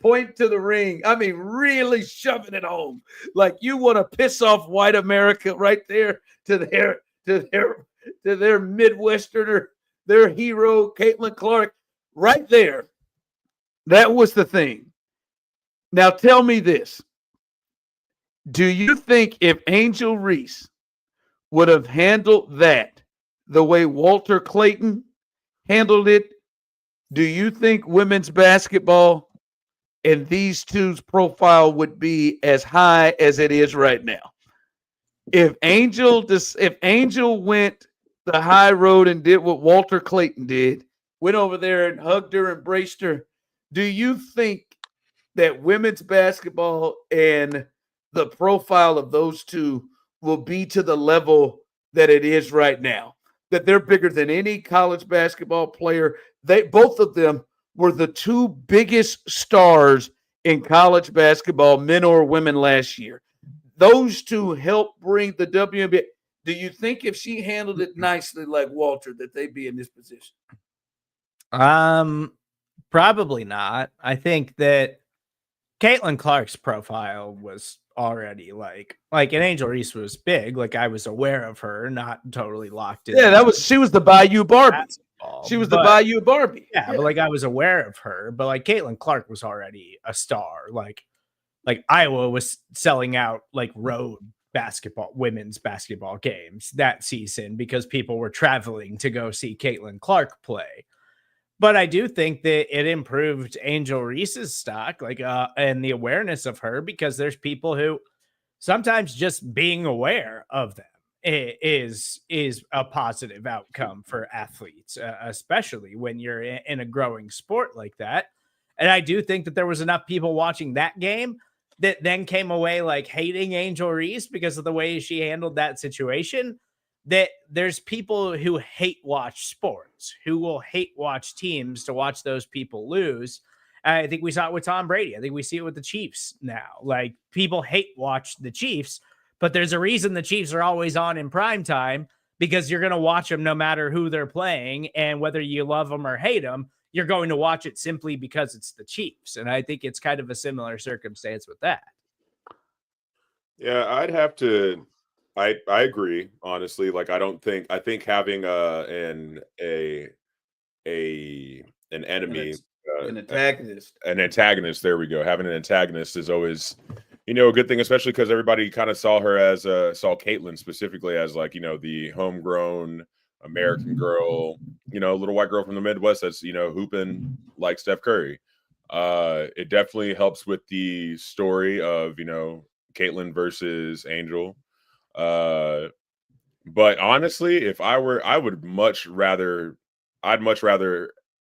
point to the ring. Really shoving it home. Like you want to piss off white America right there to their Midwesterner, their hero, Caitlin Clark, right there. That was the thing. Now tell me this. Do you think if Angel Reese would have handled that the way Walter Clayton handled it, do you think women's basketball and these two's profile would be as high as it is right now? If Angel went the high road and did what Walter Clayton did, went over there and hugged her, embraced her, do you think that women's basketball and the profile of those two will be to the level that it is right now? That they're bigger than any college basketball player. Both of them were the two biggest stars in college basketball, men or women, last year. Those two helped bring the WNBA. Do you think if she handled it nicely like Walter, that they'd be in this position? Probably not. I think that Caitlin Clark's profile was already like and Angel Reese was big. Like I was aware of her, not totally locked in. Yeah, she was the Bayou Barbie. She was the Bayou Barbie. Yeah, but like I was aware of her, but like Caitlin Clark was already a star. Like Iowa was selling out like road basketball, women's basketball games that season because people were traveling to go see Caitlin Clark play. But I do think that it improved Angel Reese's stock, and the awareness of her, because there's people who sometimes just being aware of them is a positive outcome for athletes, especially when you're in a growing sport like that. And I do think that there was enough people watching that game that then came away like hating Angel Reese because of the way she handled that situation, that there's people who hate watch sports, who will hate watch teams to watch those people lose. I think we saw it with Tom Brady. I think we see it with the Chiefs now. Like people hate watch the Chiefs, but there's a reason the Chiefs are always on in prime time, because you're going to watch them no matter who they're playing. And whether you love them or hate them, you're going to watch it simply because it's the Chiefs. And I think it's kind of a similar circumstance with that. Yeah, I'd have to. I agree, honestly. Like, I think having an enemy, an antagonist. An antagonist. There we go. Having an antagonist is always, a good thing, especially because everybody kind of saw Caitlin specifically as the homegrown American girl, little white girl from the Midwest that's, hooping like Steph Curry. It definitely helps with the story of, Caitlin versus Angel. But honestly, if I'd much rather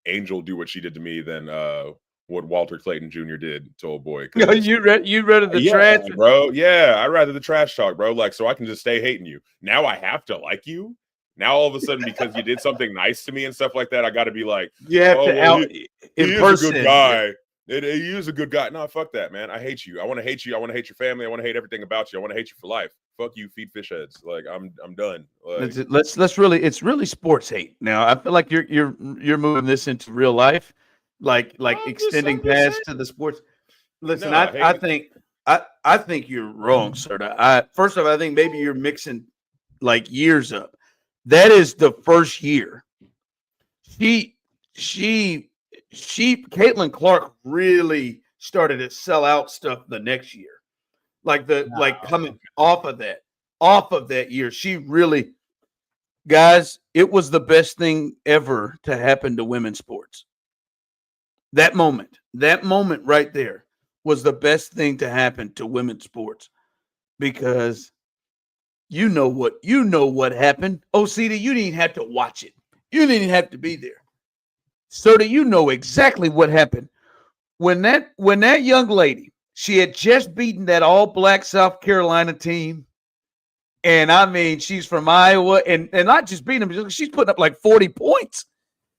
Angel do what she did to me than what Walter Clayton Jr. did to old boy. You read the trash, bro. Yeah, I'd rather the trash talk, bro. Like, so I can just stay hating you. Now I have to like you. Now all of a sudden, because you did something nice to me and stuff like that, I got to be like, you have to out he is a good guy. He is a good guy. No, fuck that, man. I hate you. I want to hate you. I want to hate your family. I want to hate everything about you. I want to hate you for life. Fuck you, feed fish heads. Like, I'm done. Like, it's really sports hate. Now I feel like you're moving this into real life, like extending past to the sports. Listen, no, I think you're wrong, Serda. First off, I think maybe you're mixing like years up. That is the first year. Caitlin Clark really started to sell out stuff the next year. Coming off of that year, she really, guys, it was the best thing ever to happen to women's sports. That moment right there was the best thing to happen to women's sports, because you know what happened. Osita, you didn't have to watch it. You didn't have to be there. Serda, you know exactly what happened. When that young lady, she had just beaten that all-black South Carolina team. And I mean, she's from Iowa, and not just beating them, she's putting up like 40 points,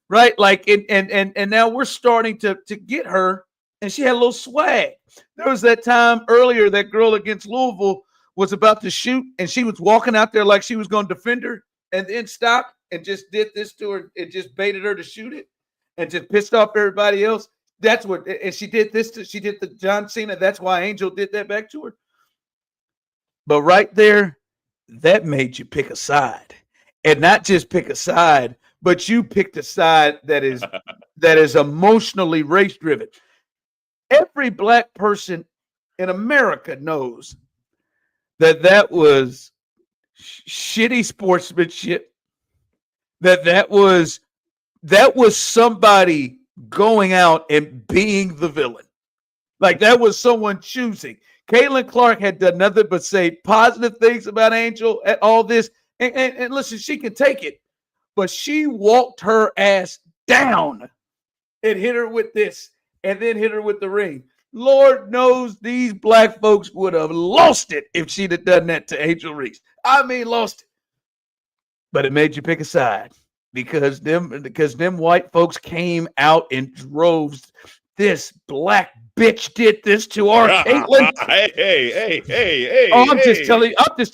right? Like, and now we're starting to get her, and she had a little swag. There was that time earlier, that girl against Louisville was about to shoot, and she was walking out there like she was going to defend her, and then stopped and just did this to her. It just baited her to shoot it, and just pissed off everybody else. That's what, and she did the John Cena. That's why Angel did that back to her. But right there, that made you pick a side, and not just pick a side, but you picked a side that is emotionally race driven. Every black person in America knows that was shitty sportsmanship. That was somebody going out and being the villain. Like, that was someone choosing. Caitlin Clark had done nothing but say positive things about Angel at all this. And listen, she can take it, but she walked her ass down and hit her with this, and then hit her with the ring. Lord knows these black folks would have lost it if she'd have done that to Angel Reese. I mean, lost it. But it made you pick a side, because them white folks came out in droves. This black bitch did this to our Caitlin. Hey! Oh, I'm just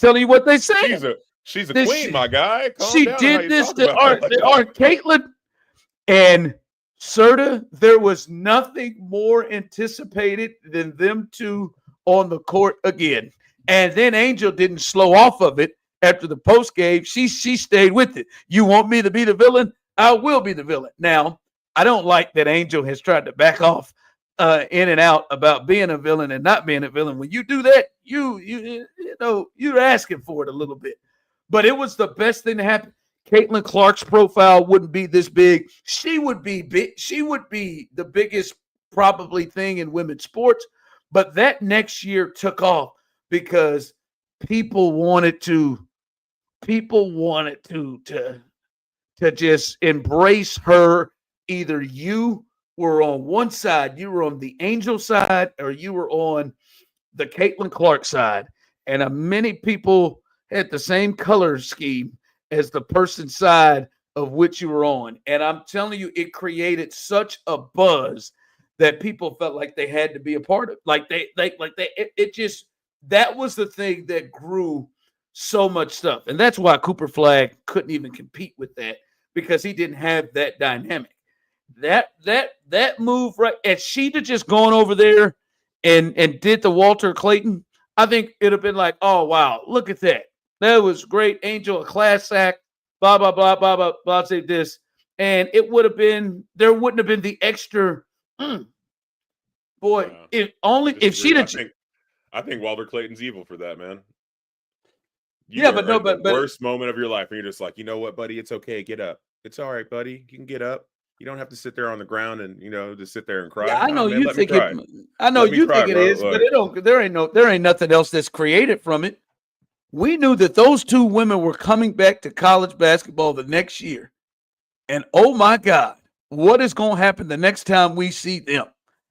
telling you what they say. She's a queen, my guy. She did this to our Caitlin. And Serda, there was nothing more anticipated than them two on the court again. And then Angel didn't slow off of it after the post game. She stayed with it. You want me to be the villain? I will be the villain. Now, I don't like that Angel has tried to back off in and out about being a villain and not being a villain. When you do that, you're asking for it a little bit. But it was the best thing to happen. Caitlin Clark's profile wouldn't be this big. She would be big. She would be the biggest probably thing in women's sports. But that next year took off because people wanted to just embrace her. Either you were on one side, you were on the Angel side, or you were on the Caitlin Clark side. And many people had the same color scheme as the person's side of which you were on. And I'm telling you, it created such a buzz that people felt like they had to be a part of. That was the thing that grew so much stuff. And that's why Cooper Flagg couldn't even compete with that, because he didn't have that dynamic. That move, right? And she'd have just gone over there and did the Walter Clayton, I think it'd have been like, oh wow, look at that. That was great. Angel, a class act, blah, blah, blah, blah, blah, blah, say this. And it would have been, there wouldn't have been the extra, boy, if she'd have. I think Walter Clayton's evil for that, man. But worst moment of your life, and you're just like, you know what, buddy? It's okay. Get up. It's all right, buddy. You can get up. You don't have to sit there on the ground and just sit there and cry. Yeah, I know you think it. I know you think it is, but it don't. There ain't nothing else that's created from it. We knew that those two women were coming back to college basketball the next year, and oh my God, what is going to happen the next time we see them?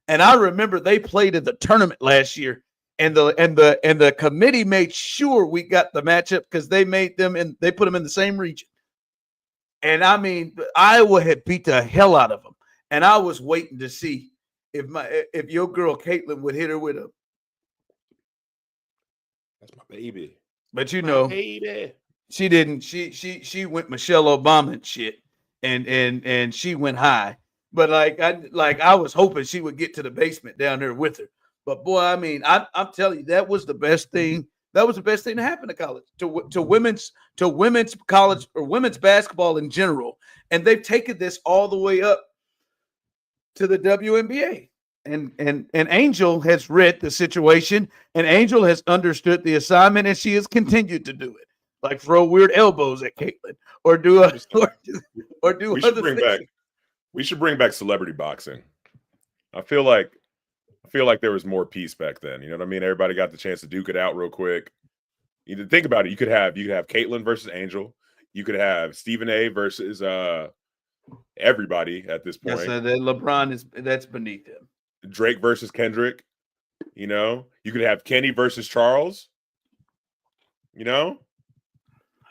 And I remember they played in the tournament last year, and the committee made sure we got the matchup because they made them and they put them in the same region. And I mean, Iowa had beat the hell out of them, and I was waiting to see if your girl Caitlin would hit her with a. That's my baby. But she didn't. She went Michelle Obama and shit, and she went high. But I was hoping she would get to the basement down there with her. But boy, I mean, I'm telling you, that was the best thing That was the best thing to happen to college, to women's college or women's basketball in general. And they've taken this all the way up to the WNBA. And Angel has read the situation, and Angel has understood the assignment, and she has continued to do it, like throw weird elbows at Caitlin, or do other things. We should bring back celebrity boxing. I feel like there was more peace back then. You know what I mean? Everybody got the chance to duke it out real quick. You can think about it. You could have Caitlin versus Angel. You could have Stephen A versus everybody at this point. Yes, that LeBron that's beneath him. Drake versus Kendrick. You know, you could have Kenny versus Charles. You know,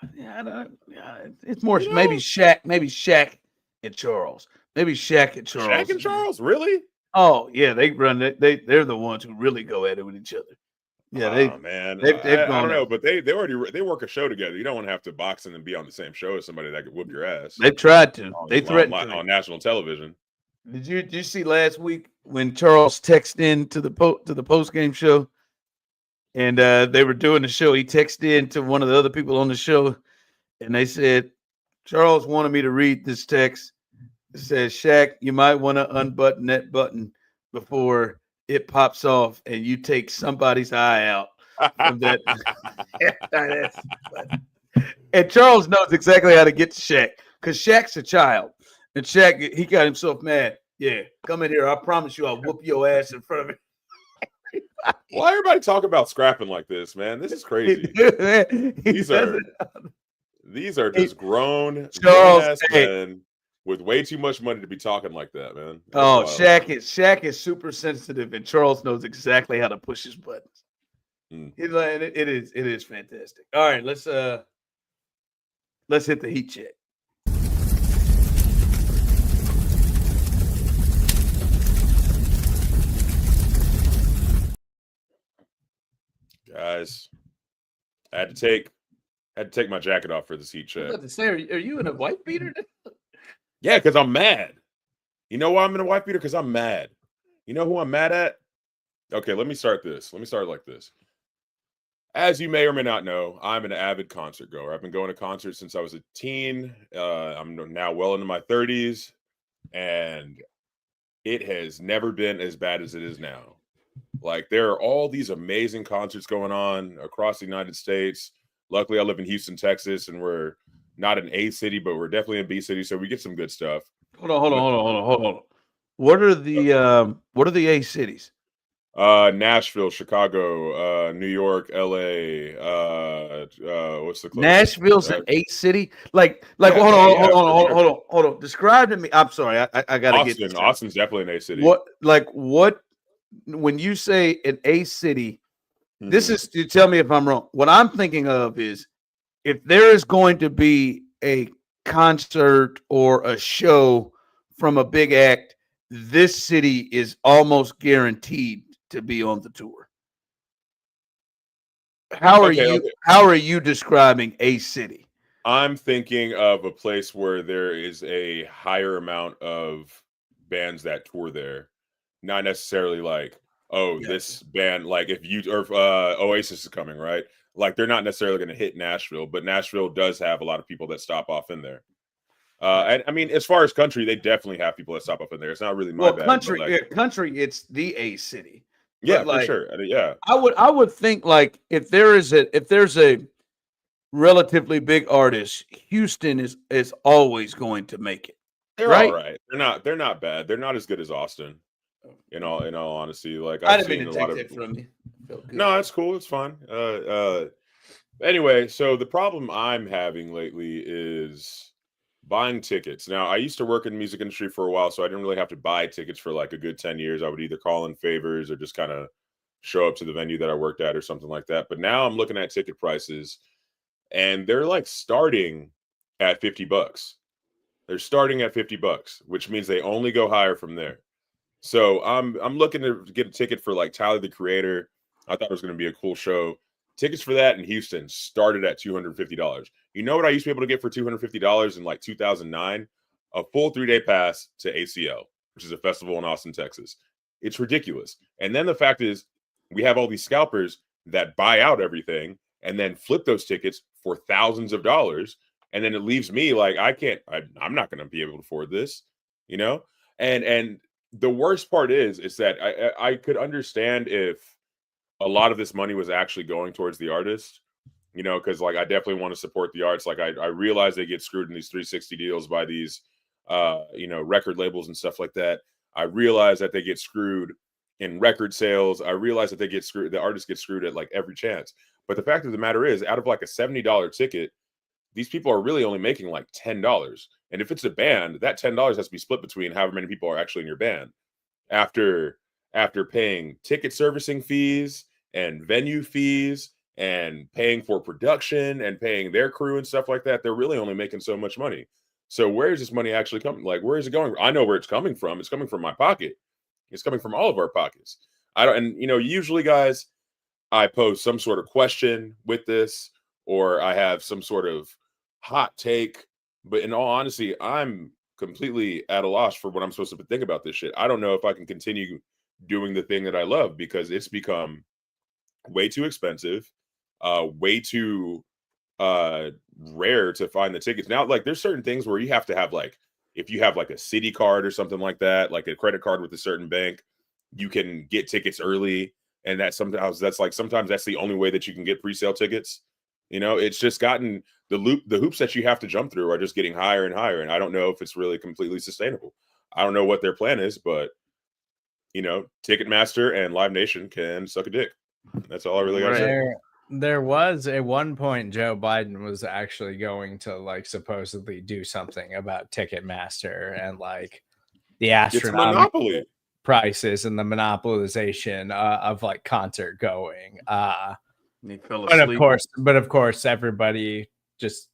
it's more maybe Shaq and Charles. Maybe Shaq and Charles. Shaq and Charles, really? Oh yeah, they run it. They're the ones who really go at it with each other. Yeah, I don't know, but they work a show together. You don't want to have to box and be on the same show as somebody that could whoop your ass. They've tried to. They threatened on national television. Did you see last week when Charles texted in to the post game show, and they were doing the show? He texted in to one of the other people on the show, and they said Charles wanted me to read this text. It says, "Shaq, you might want to unbutton that button before it pops off, and you take somebody's eye out from that." And Charles knows exactly how to get to Shaq because Shaq's a child. And Shaq, he got himself mad. Yeah, come in here. I promise you I'll whoop your ass in front of me. Why everybody talk about scrapping like this, man? This is crazy. These are just grown ass men with way too much money to be talking like that, man. That's Shaq is super sensitive, and Charles knows exactly how to push his buttons. It is fantastic. All right, let's hit the heat check. Guys, I had to take my jacket off for this heat check. I was about to say, are you in a white beater? Yeah, because I'm mad. You know why I'm in a white beater? Because I'm mad. You know who I'm mad at? Okay, let me start this. Let me start like this. As you may or may not know, I'm an avid concert goer. I've been going to concerts since I was a teen. I'm now well into my 30s, and it has never been as bad as it is now. Like, there are all these amazing concerts going on across the United States. Luckily, I live in Houston, Texas, and we're not an A city, but we're definitely a B city, so we get some good stuff. Hold on. What are the A cities? Nashville, Chicago, New York, LA. What's the closest? Nashville's an A city. Like. Hold on. Describe to me. I'm sorry. I gotta get this. Austin's definitely an A city. What? When you say an A city, this is, you tell me if I'm wrong. What I'm thinking of is if there is going to be a concert or a show from a big act, this city is almost guaranteed to be on the tour. How are you describing a city? I'm thinking of a place where there is a higher amount of bands that tour there. Not necessarily like, this band, like if Oasis is coming, right? Like, they're not necessarily going to hit Nashville, but Nashville does have a lot of people that stop off in there. And I mean, as far as country, they definitely have people that stop up in there. It's not really my bad. Country, it's the A city. Yeah, for sure. Yeah, I would think like if there's a relatively big artist, Houston is always going to make it. They're all right. They're not bad. They're not as good as Austin. In all honesty, like I didn't mean to take that from you. No, it's cool. It's fine. Anyway, so the problem I'm having lately is buying tickets. Now, I used to work in the music industry for a while, so I didn't really have to buy tickets for like a good 10 years. I would either call in favors or just kind of show up to the venue that I worked at or something like that. But now I'm looking at ticket prices, and they're like starting at $50. They're starting at $50, which means they only go higher from there. So I'm looking to get a ticket for like Tyler, the Creator. I thought it was going to be a cool show. Tickets for that in Houston started at $250. You know what I used to be able to get for $250 in like 2009? A full 3-day pass to ACL, which is a festival in Austin, Texas. It's ridiculous. And then the fact is, we have all these scalpers that buy out everything and then flip those tickets for thousands of dollars. And then it leaves me like, I'm not going to be able to afford this, you know? And the worst part is that I could understand if a lot of this money was actually going towards the artist, you know, because like I definitely want to support the arts. Like I realize they get screwed in these 360 deals by these you know, record labels and stuff like that. I realize that they get screwed in record sales. I realize that the artists get screwed at like every chance. But the fact of the matter is, out of like a $70 ticket, these people are really only making like $10. And if it's a band, that $10 has to be split between however many people are actually in your band. After paying ticket servicing fees and venue fees and paying for production and paying their crew and stuff like that, they're really only making so much money. So where is this money actually coming? Like, where is it going? I know where it's coming from. It's coming from my pocket. It's coming from all of our pockets. And you know, usually guys, I pose some sort of question with this, or I have some sort of hot take. But in all honesty, I'm completely at a loss for what I'm supposed to think about this shit. I don't know if I can continue doing the thing that I love because it's become way too expensive, way too rare to find the tickets. Now, like there's certain things where you have to have like, if you have like a city card or something like that, like a credit card with a certain bank, you can get tickets early. And sometimes that's the only way that you can get pre-sale tickets. You know, it's just gotten the hoops that you have to jump through are just getting higher and higher. And I don't know if it's really completely sustainable. I don't know what their plan is, but you know, Ticketmaster and Live Nation can suck a dick. That's all I really got to say. There was at one point Joe Biden was actually going to like supposedly do something about Ticketmaster and like the astronomical prices and the monopolization of like concert going. He fell asleep. But of course, everybody just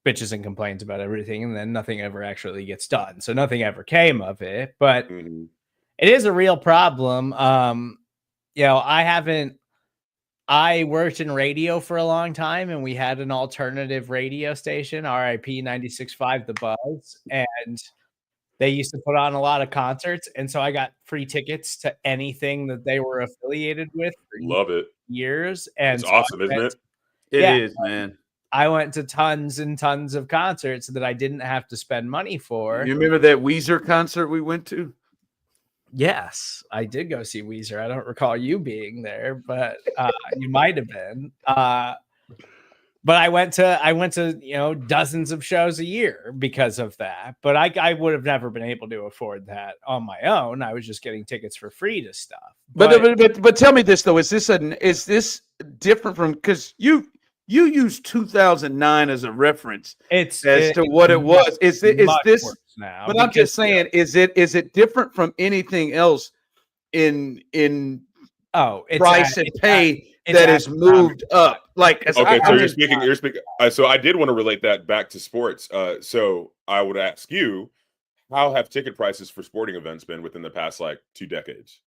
bitches and complains about everything, and then nothing ever actually gets done. So nothing ever came of it. But it is a real problem. You know, I worked in radio for a long time, and we had an alternative radio station, RIP 96.5 The Buzz, and they used to put on a lot of concerts, and so I got free tickets to anything that they were affiliated with for years. And it's awesome, isn't it? It is, man. I went to tons and tons of concerts that I didn't have to spend money for. You remember that Weezer concert we went to? Yes, I did go see Weezer. I don't recall you being there, but you might have been. But I went to you know, dozens of shows a year because of that. But I would have never been able to afford that on my own. I was just getting tickets for free to stuff. But tell me this though: is this different from, because you use 2009 as a reference to what it was? Is this now? But I'm just saying, is it different from anything else in price and pay that is moved up? Like, okay, so you're speaking. So I did want to relate that back to sports. So I would ask you, how have ticket prices for sporting events been within the past like 2 decades?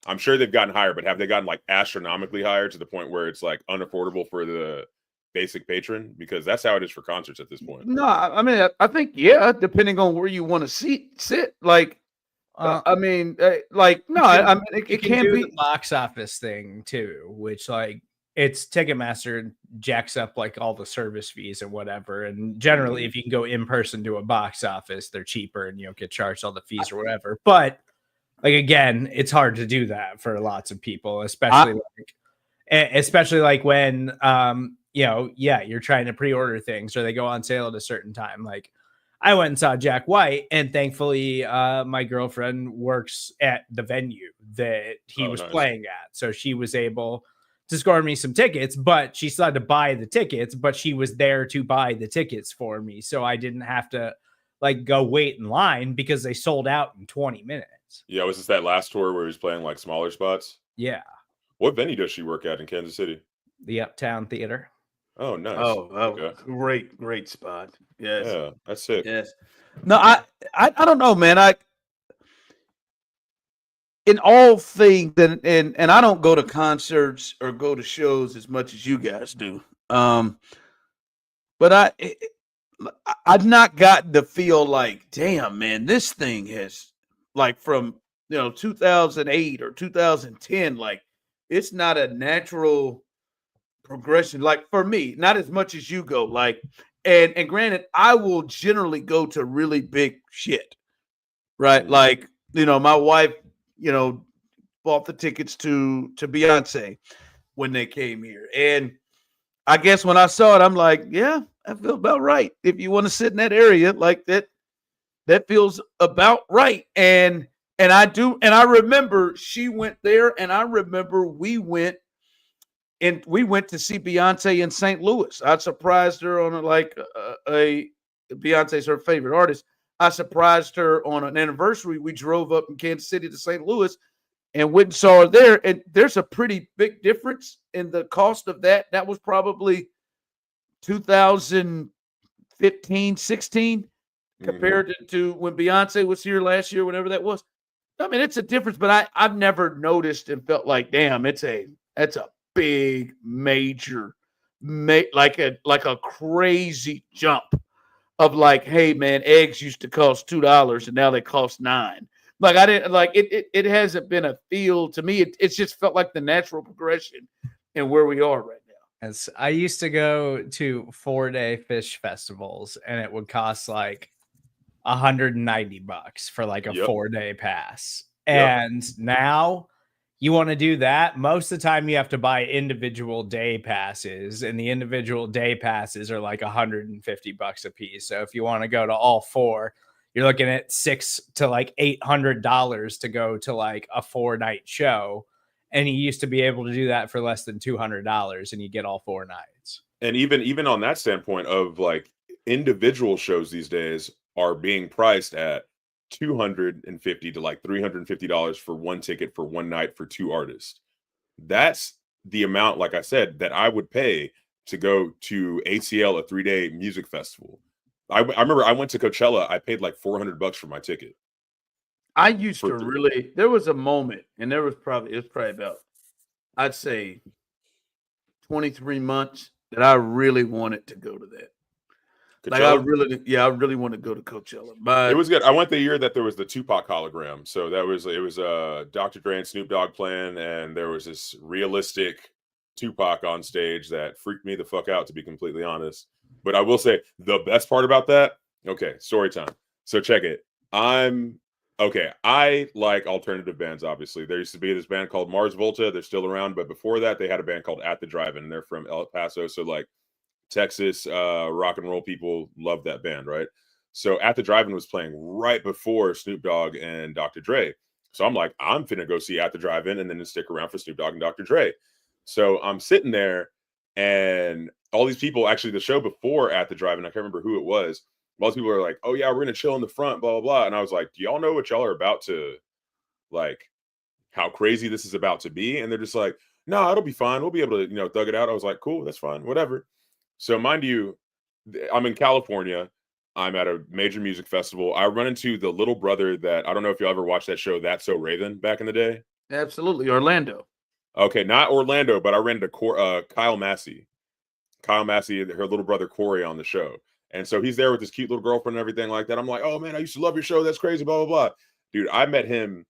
I'm sure they've gotten higher, but have they gotten like astronomically higher to the point where it's like unaffordable for the basic patron? Because that's how it is for concerts at this point. No, I mean, I think, yeah, depending on where you want to sit. Like, I mean, like, no, I mean, it can be the box office thing too, which like it's Ticketmaster jacks up like all the service fees and whatever. And generally, if you can go in person to a box office, they're cheaper and you don't get charged all the fees or whatever. But like, again, it's hard to do that for lots of people, especially like when, you know, you're trying to pre-order things or they go on sale at a certain time. Like, I went and saw Jack White, and thankfully, my girlfriend works at the venue that he was playing at. So she was able to score me some tickets, but she still had to buy the tickets, but she was there to buy the tickets for me. So I didn't have to like go wait in line because they sold out in 20 minutes. Yeah. Was this that last tour where he was playing like smaller spots? Yeah. What venue does she work at in Kansas City? The Uptown Theater. Oh, nice. Oh, okay. Great spot. Yes. Yeah, that's sick. Yes. No, I don't know, man. In all things, and I don't go to concerts or go to shows as much as you guys do. But I've not gotten to feel like, damn, man, this thing has, like, from 2008 or 2010, like, it's not a natural progression. Like for me, not as much as you go. Like, and granted, I will generally go to really big shit, right? Like, my wife, bought the tickets to Beyonce when they came here, and I guess when I saw it, I'm like, yeah, that feels about right. If you want to sit in that area like that, that feels about right. And I do, and I remember she went there, and I remember we went to see Beyonce in St. Louis. I surprised her on a Beyonce's her favorite artist. I surprised her on an anniversary. We drove up in Kansas City to St. Louis and went and saw her there. And there's a pretty big difference in the cost of that. That was probably 2015, 16 compared to when Beyonce was here last year, whenever that was. I mean, it's a difference, but I've never noticed and felt like, damn, that's a big major, like a crazy jump of like, hey man, eggs used to cost $2 and now they cost $9. Like I didn't like it. It hasn't been a feel to me. It's just felt like the natural progression and where we are right now. As I used to go to 4-day fish festivals, and it would cost like $190 for like a 4-day pass. And now you want to do that. Most of the time you have to buy individual day passes, and the individual day passes are like $150 a piece. So if you want to go to all 4, you're looking at $600 to like $800 to go to like a 4-night show. And you used to be able to do that for less than $200, and you get all 4 nights. And even on that standpoint of like individual shows these days are being priced at $250 to like $350 for one ticket for one night for 2 artists. That's the amount, like I said, that I would pay to go to ACL, a 3-day music festival. I remember I went to Coachella. I paid like $400 for my ticket. I used to really. There was a moment, and it was probably about, I'd say, 23 months that I really wanted to go to that. Coachella? Like I really want to go to Coachella. But it was good. I went the year that there was the Tupac hologram. So it was Dr. Dre and Snoop Dogg playing, and there was this realistic Tupac on stage that freaked me the fuck out, to be completely honest. But I will say the best part about that. Okay, story time. So check it. I like alternative bands, obviously. There used to be this band called Mars Volta. They're still around, but before that, they had a band called At the Drive-In, and they're from El Paso. So, like, Texas rock and roll people love that band, right? So, At the Drive-In was playing right before Snoop Dogg and Dr. Dre. So, I'm like, I'm finna go see At the Drive-In and then stick around for Snoop Dogg and Dr. Dre. So, I'm sitting there, and all these people, actually, the show before At the Drive-In, I can't remember who it was, most people are like, oh, yeah, we're going to chill in the front, blah, blah, blah. And I was like, do y'all know what y'all are about to, like, how crazy this is about to be? And they're just like, no, it'll be fine. We'll be able to, thug it out. I was like, cool, that's fine, whatever. So mind you, I'm in California. I'm at a major music festival. I run into the little brother that, I don't know if you ever watched that show, That's So Raven, back in the day. Absolutely. Orlando. Okay, not Orlando, but I ran into Kyle Massey. Kyle Massey, her little brother Corey on the show. And so he's there with his cute little girlfriend and everything like that. I'm like, oh, man, I used to love your show. That's crazy, blah, blah, blah. Dude, I met him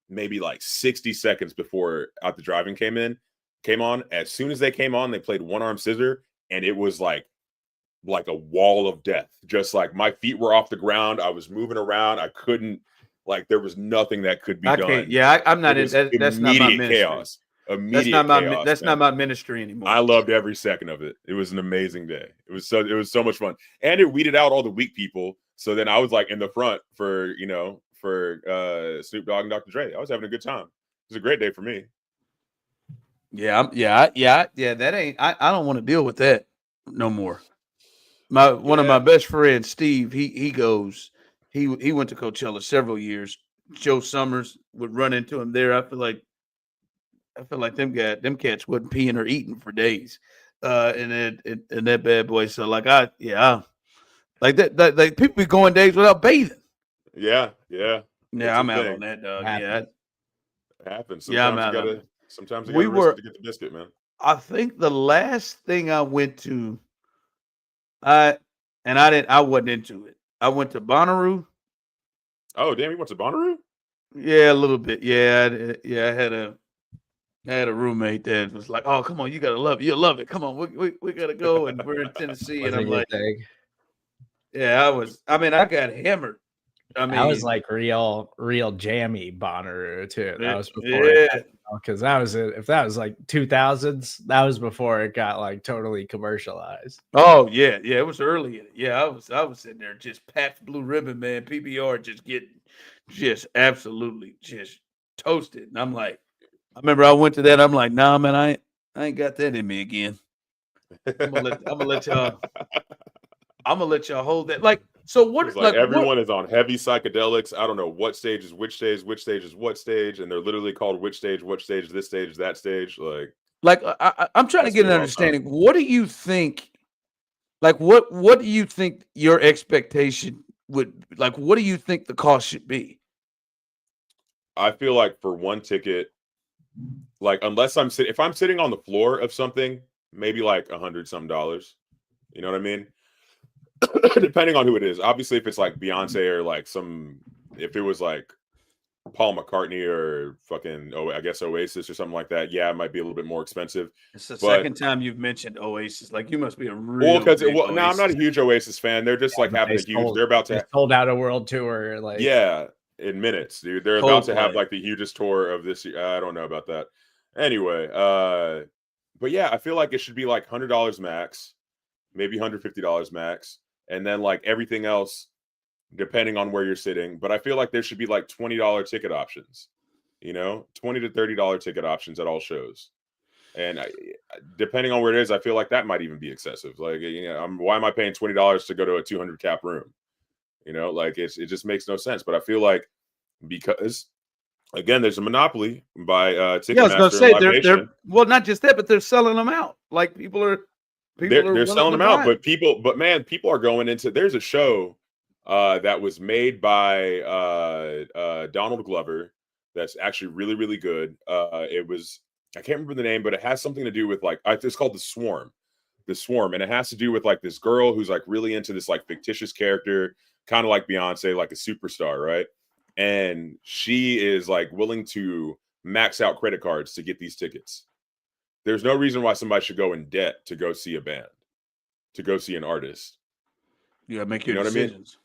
maybe like 60 seconds before Out the Drive-In came on. As soon as they came on, they played One Arm Scissor, and it was like a wall of death. Just like my feet were off the ground. I was moving around. I couldn't, like, there was nothing that could be done. Yeah, I'm not in that. That's not my ministry. Chaos. That's not my ministry anymore. I loved every second of it. It was an amazing day. It was so much fun, and it weeded out all the weak people. So then I was like in the front for Snoop Dogg and Dr. Dre. I was having a good time. It was a great day for me. Yeah. That ain't. I don't want to deal with that no more. One of my best friends, Steve. He goes. He went to Coachella several years. Joe Summers would run into him there. I feel like them cats wasn't peeing or eating for days, and that bad boy. So like like that like people be going days without bathing. Yeah. I'm out on that, dog. It happens. I'm out. Sometimes you gotta risk it to get the biscuit, man. I think the last thing I went to, I wasn't into it. I went to Bonnaroo. Oh damn, you went to Bonnaroo? Yeah, a little bit. Yeah, I had I had a roommate that was like, "Oh, come on, you gotta love it. You'll love it. Come on, we gotta go." And we're in Tennessee, and I'm like, "Yeah, I was. I mean, I got hammered. I mean, I was like real jammy Bonnaroo too. That was before, because that was it. If that was like 2000s, that was before it got like totally commercialized. Oh yeah, it was early in it. Yeah, I was sitting there just Pat's Blue Ribbon, man, PBR, just getting just absolutely just toasted. And I'm like, I remember I went to that. I'm like, nah, man, I ain't got that in me again. I'm gonna let y'all hold that. Like, so what? It's like everyone is on heavy psychedelics. I don't know what stage is which stage, which stage is what stage, and they're literally called which stage, this stage, that stage. Like I'm trying to get an understanding. What do you think? Like, what do you think your expectation would like? What do you think the cost should be? I feel like for one ticket, like unless if I'm sitting on the floor of something, maybe like $100-something. You know what I mean? Depending on who it is. Obviously, if it's like Beyonce or like if it was like Paul McCartney or fucking I guess Oasis or something like that, yeah, it might be a little bit more expensive. It's the second time you've mentioned Oasis. Like, you must be a real no, I'm not a huge Oasis fan. They're just like having they're about to sold out a world tour, like in minutes, dude. They're about to have like the hugest tour of this year. I don't know about that. Anyway, but yeah, I feel like it should be like $100 max, maybe $150 max, and then like everything else, depending on where you're sitting. But I feel like there should be like $20 ticket options, $20 to $30 ticket options at all shows. And depending on where it is, I feel like that might even be excessive. Like, why am I paying $20 to go to a 200 cap room? Like it just makes no sense. But I feel like because, again, there's a monopoly by Ticketmaster. Yeah, I was going to say they're well, not just that, but they're selling them out. Like they're selling them out. But people are going into. There's a show that was made by Donald Glover that's actually really, really good. It was, I can't remember the name, but it has something to do with like, it's called The Swarm, and it has to do with like this girl who's like really into this like fictitious character, kind of like Beyonce, like a superstar, right? And she is like willing to max out credit cards to get these tickets. There's no reason why somebody should go in debt to go see a band, to go see an artist. Yeah, make your decisions.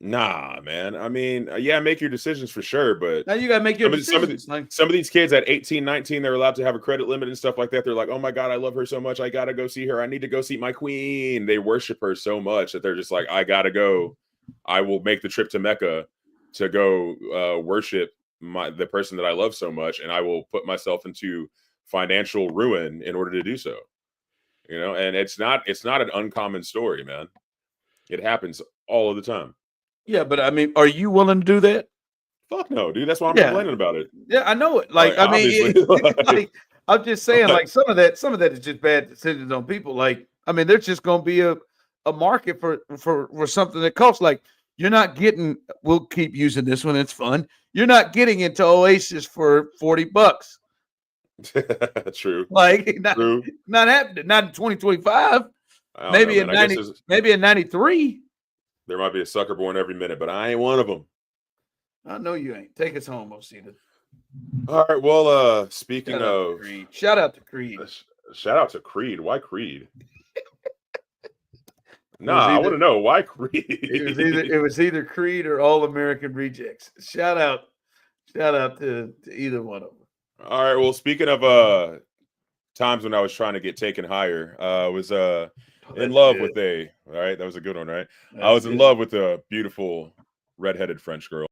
Nah, man. I mean, yeah, make your decisions for sure, but now you gotta make your decisions. Some of these kids at 18, 19, they're allowed to have a credit limit and stuff like that. They're like, oh my God, I love her so much. I gotta go see her. I need to go see my queen. They worship her so much that they're just like, I gotta go. I will make the trip to Mecca to go worship the person that I love so much, and I will put myself into financial ruin in order to do so. And it's not an uncommon story, man. It happens all of the time. Yeah, but I mean, are you willing to do that? Fuck no, dude. That's why I'm complaining about it. Yeah, I know it. Like, I mean, like, I'm just saying, like, some of that is just bad decisions on people. Like, I mean, there's just gonna be a market for something that costs. Like, you're not getting. We'll keep using this one. It's fun. You're not getting into Oasis for $40. True. Like, not happening. Not in 2025. Maybe in 90. Maybe in 93. There might be a sucker born every minute, but I ain't one of them. I know you ain't. Take us home, Osita. All right. Well, speaking of Creed. Shout out to Creed. Shout out to Creed. Why Creed? I want to know why Creed. It was either Creed or All American Rejects. Shout out to either one of them. All right. Well, speaking of times when I was trying to get taken higher, I was in love with all right, that was a good one, right? I was in love with a beautiful redheaded French girl.